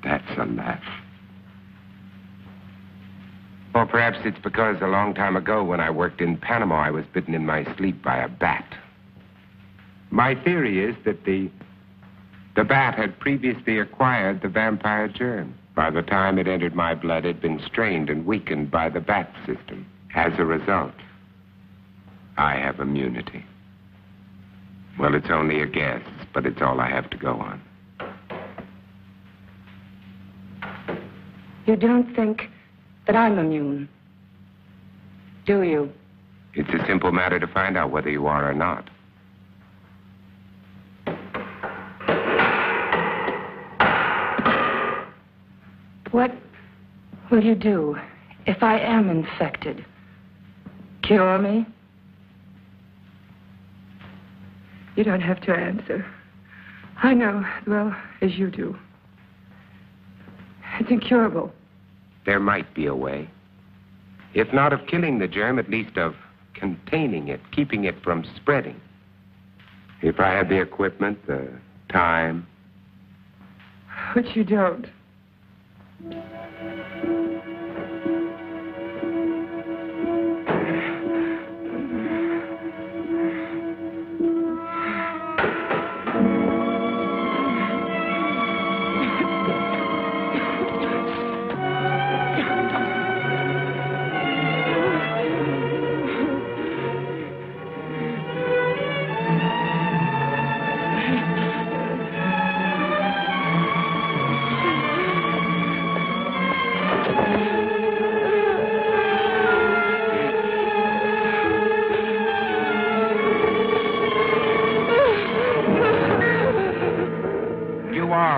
B: That's a laugh. Or perhaps it's because a long time ago when I worked in Panama, I was bitten in my sleep by a bat. My theory is that the bat had previously acquired the vampire germ. By the time it entered my blood, it had been strained and weakened by the bat system. As a result, I have immunity. Well, it's only a guess, but it's all I have to go on.
I: You don't think that I'm immune, do you?
B: It's a simple matter to find out whether you are or not.
I: What will you do if I am infected? Cure me? You don't have to answer. I know as well as you do. It's incurable.
B: There might be a way. If not of killing the germ, at least of containing it, keeping it from spreading. If I had the equipment, the time.
I: Which you don't.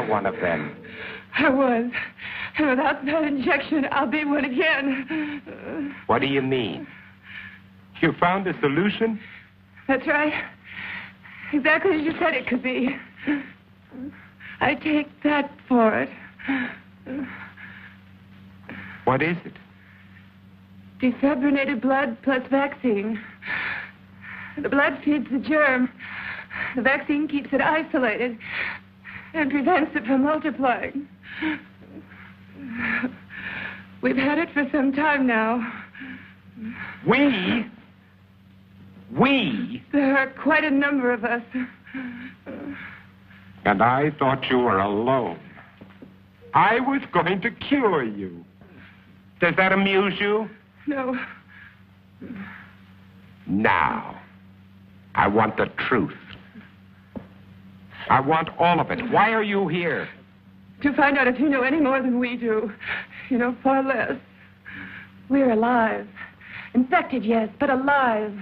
B: One of them.
I: I was. And without that injection, I'll be one again.
B: What do you mean? You found a solution?
I: That's right. Exactly as you said it could be. I take that for it.
B: What is it?
I: Defibrinated blood plus vaccine. The blood feeds the germ. The vaccine keeps it isolated and prevents it from multiplying. We've had it for some time now.
B: We?
I: There are quite a number of us.
B: And I thought you were alone. I was going to cure you. Does that amuse you?
I: No.
B: Now, I want the truth. I want all of it. Why are you here?
I: To find out if you know any more than we do. You know far less. We're alive. Infected, yes, but alive.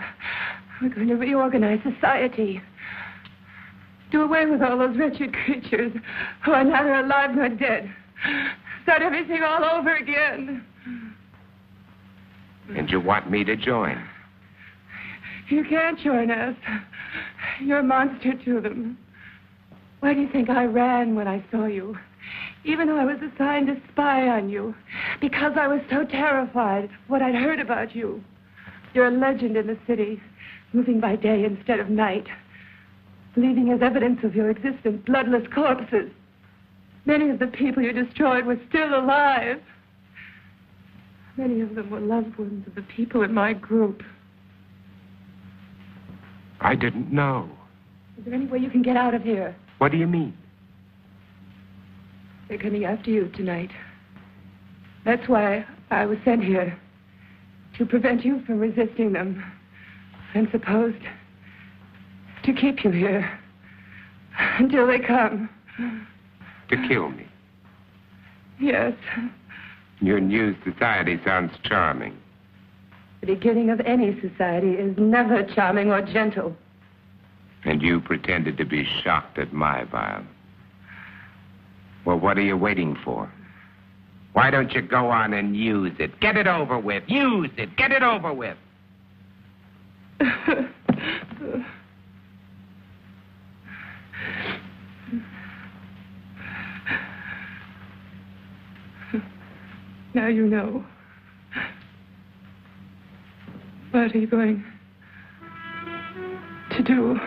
I: We're going to reorganize society. Do away with all those wretched creatures who are neither alive nor dead. Start everything all over again.
B: And you want me to join?
I: You can't join us. You're a monster to them. Why do you think I ran when I saw you? Even though I was assigned to spy on you. Because I was so terrified of what I'd heard about you. You're a legend in the city, moving by day instead of night. Leaving as evidence of your existence bloodless corpses. Many of the people you destroyed were still alive. Many of them were loved ones of the people in my group.
B: I didn't know.
I: Is there any way you can get out of here?
B: What do you mean?
I: They're coming after you tonight. That's why I was sent here. To prevent you from resisting them. I'm supposed to keep you here. Until they come.
B: To kill me?
I: Yes.
B: Your new society sounds charming.
I: The beginning of any society is never charming or gentle.
B: And you pretended to be shocked at my violence. Well, what are you waiting for? Why don't you go on and use it? Get it over with. Use it. Get it over with.
I: Now you know. What are you going to do?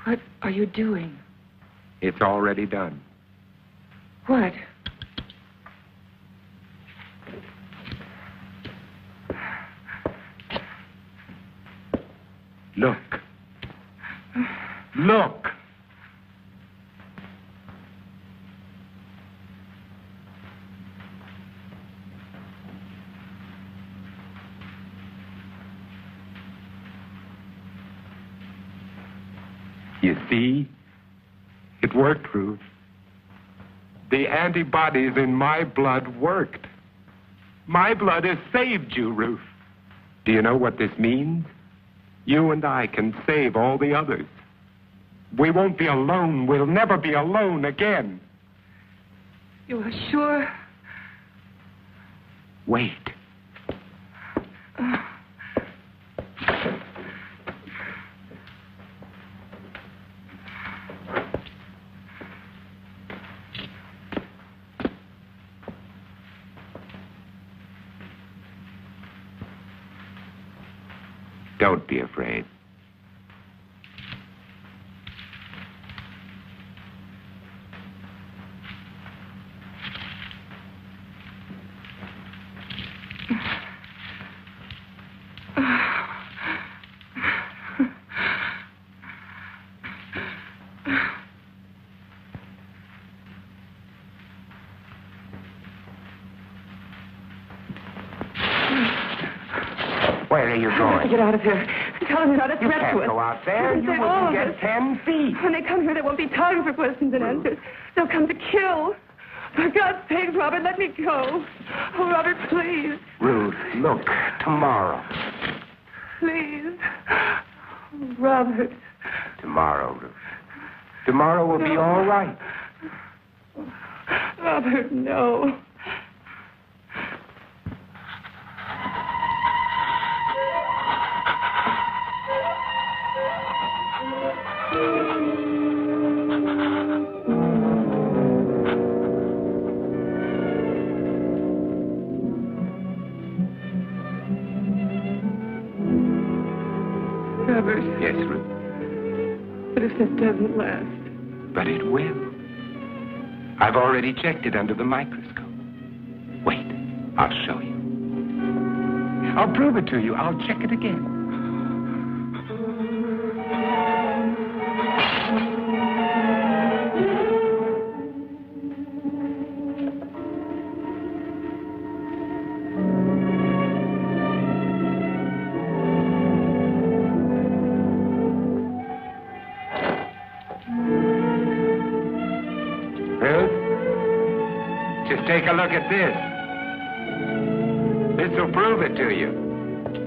I: What are you doing?
B: It's already done.
I: What?
B: Look. Look. You see? It worked, Ruth. The antibodies in my blood worked. My blood has saved you, Ruth. Do you know what this means? You and I can save all the others. We won't be alone. We'll never be alone again.
I: You are sure?
B: Wait. Don't be afraid. where you're
I: I have to
B: going.
I: get out of here. Tell them you're not a
B: You
I: threat
B: can't
I: to us.
B: go out there. You
I: They
B: wouldn't
I: won't.
B: get 10 feet.
I: When they come here, there won't be time for questions and answers. They'll come to kill. For God's sake, Robert, let me go. Oh, Robert, please.
B: Ruth, look, tomorrow.
I: Please. Oh, Robert.
B: Tomorrow, Ruth. Tomorrow will be all right.
I: Robert, no. Robert,
B: Yes, Ruth.
I: what if this doesn't last?
B: But it will. I've already checked it under the microscope. Wait, I'll show you. I'll prove it to you. I'll check it again. Just take a look at this. This will prove it to you.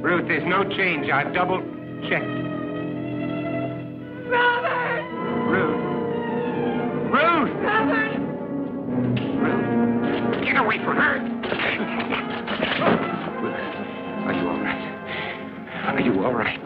B: Ruth, there's no change. I've double-checked.
I: Robert!
B: Ruth. Ruth!
I: Robert!
B: Ruth. Get away from her. Ruth, are you all right? Are you all right?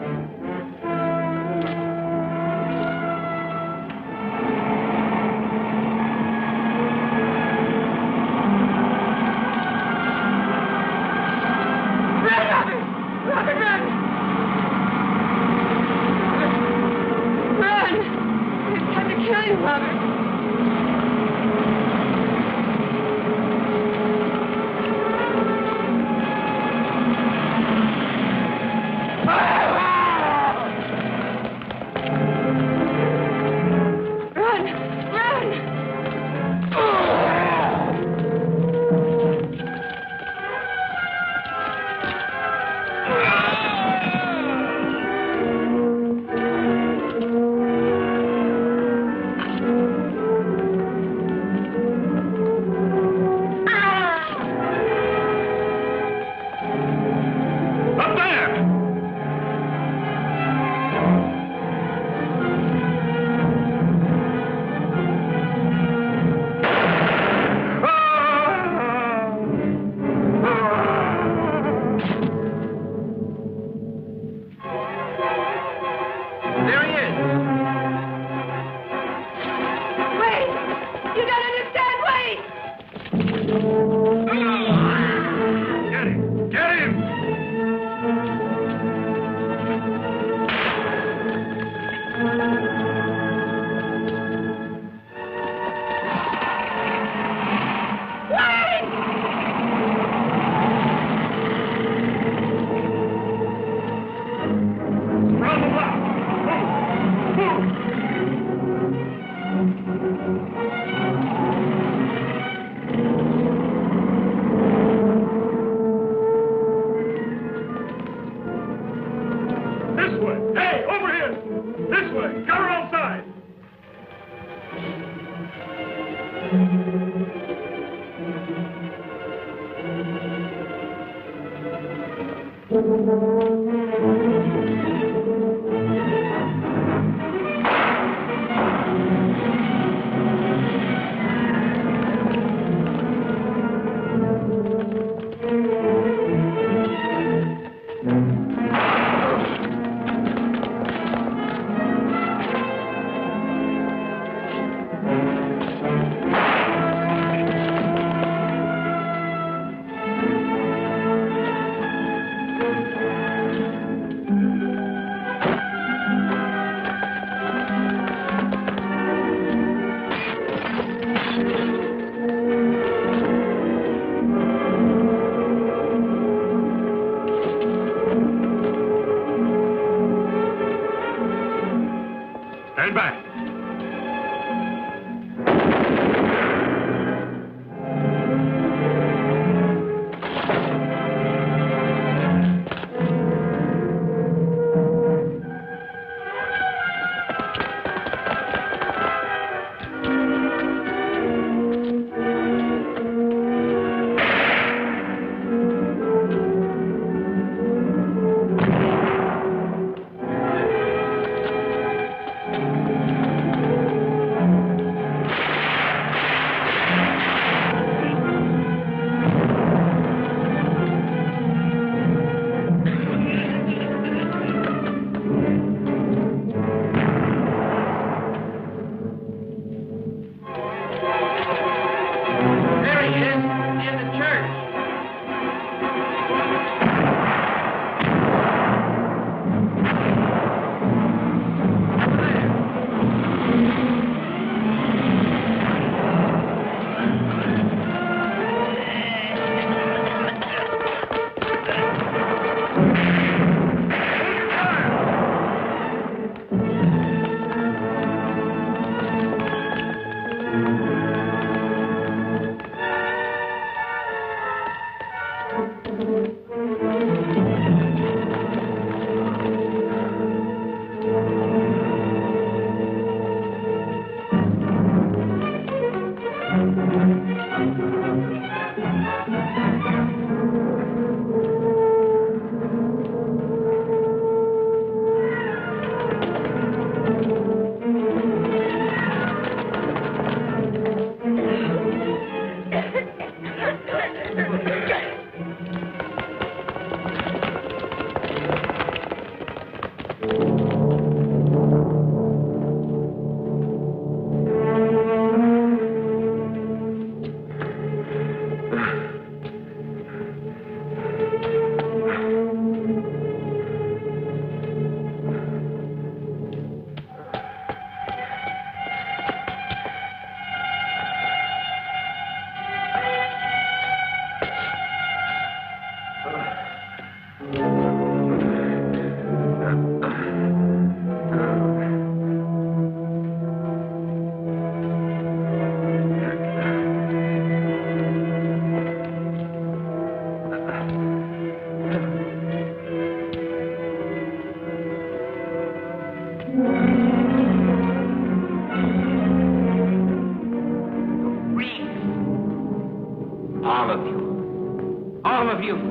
C: Stand back.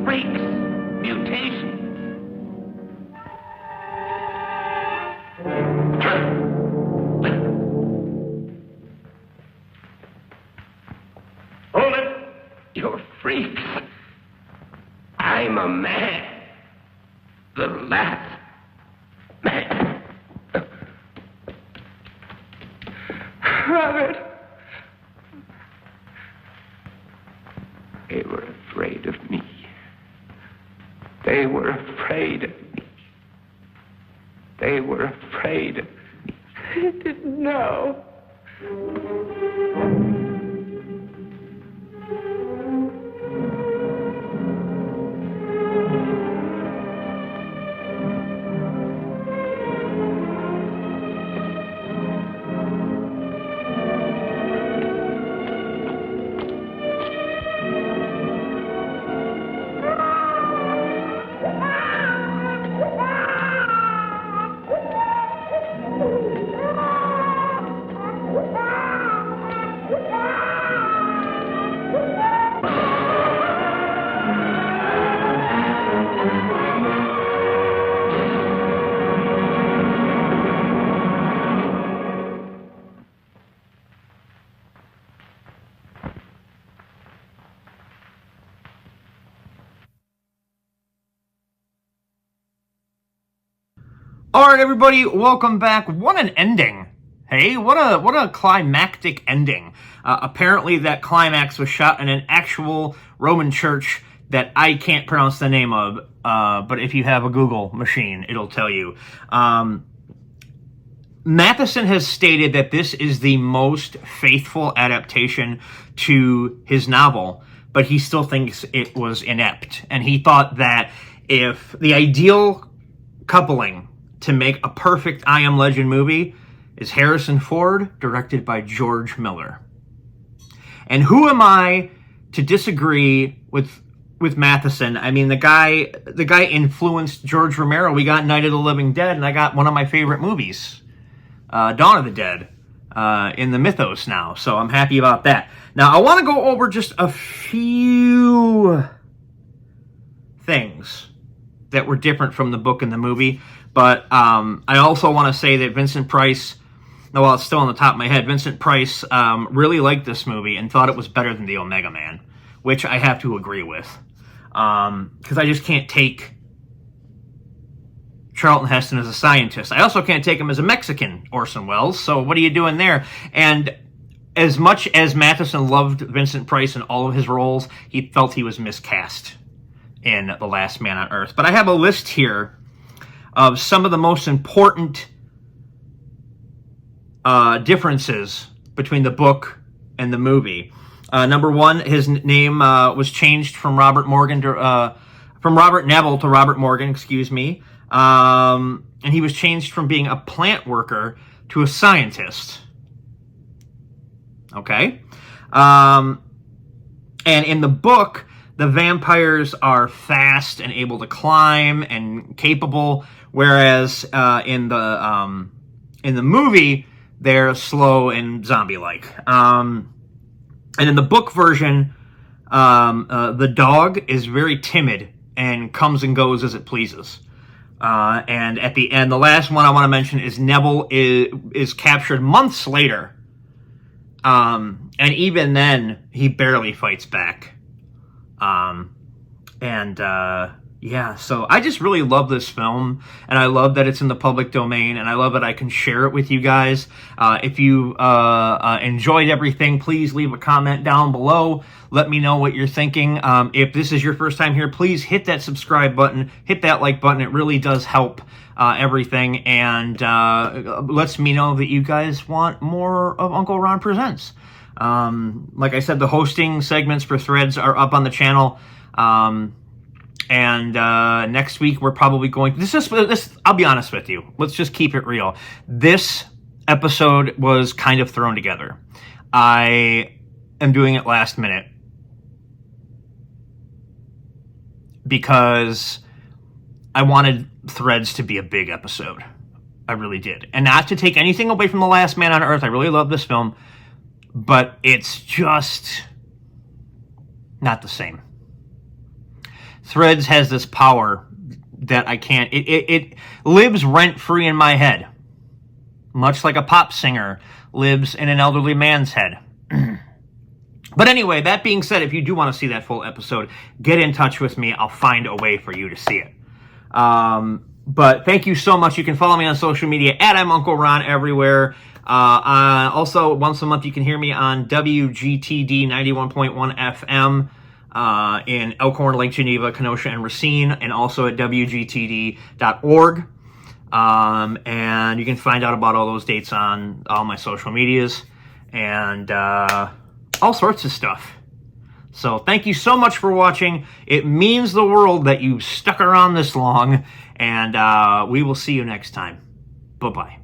B: freaks. Mutation.
H: Hold it!
B: You're freaks. I'm a man. The last man.
I: Robert.
B: They were afraid of me. They were afraid of me. They were afraid of me.
I: I didn't know.
A: All right, everybody, welcome back. What an ending. Hey, what a climactic ending. Apparently that climax was shot in an actual Roman church that I can't pronounce the name of, but if you have a Google machine, it'll tell you. Matheson has stated that this is the most faithful adaptation to his novel, but he still thinks it was inept. And he thought that if the ideal coupling to make a perfect I Am Legend movie is Harrison Ford, directed by George Miller. And who am I to disagree with Matheson? I mean, the guy influenced George Romero. We got Night of the Living Dead, and I got one of my favorite movies, Dawn of the Dead, in the mythos now. So I'm happy about that. Now, I want to go over just a few things that were different from the book and the movie. But I also want to say that Vincent Price, well, it's still on the top of my head, Vincent Price really liked this movie and thought it was better than the Omega Man, which I have to agree with. Because I just can't take Charlton Heston as a scientist. I also can't take him as a Mexican Orson Welles, so what are you doing there? And as much as Matheson loved Vincent Price in all of his roles, he felt he was miscast in The Last Man on Earth. But I have a list here of some of the most important differences between the book and the movie. Number one, his name was changed from Robert Neville to Robert Morgan, excuse me. And he was changed from being a plant worker to a scientist. Okay? And in the book, the vampires are fast and able to climb and capable, whereas in the movie they're slow and zombie-like. And in the book version, the dog is very timid and comes and goes as it pleases. And at the end, the last one I want to mention is Neville is captured months later, and even then he barely fights back. Yeah, so I just really love this film, and I love that it's in the public domain, and I love that I can share it with you guys. If you enjoyed everything, please leave a comment down below. Let me know what you're thinking. If this is your first time here, please hit that subscribe button, hit that like button. It really does help everything, and lets me know that you guys want more of Uncle Ron Presents. Like I said, the hosting segments for Threads are up on the channel. And next week we're probably going. This. I'll be honest with you. Let's just keep it real. This episode was kind of thrown together. I am doing it last minute because I wanted Threads to be a big episode. I really did, and not to take anything away from The Last Man on Earth. I really love this film, but it's just not the same. Threads has this power that I can't. It lives rent-free in my head, much like a pop singer lives in an elderly man's head. But anyway, that being said, if you do want to see that full episode, get in touch with me. I'll find a way for you to see it. But thank you so much. You can follow me on social media at I'm Uncle Ron everywhere. Also, once a month, you can hear me on WGTD 91.1 FM in Elkhorn, Lake Geneva, Kenosha, and Racine, and also at WGTD.org. And you can find out about all those dates on all my social medias and all sorts of stuff. So thank you so much for watching. It means the world that you stuck around this long, and we will see you next time. Bye-bye.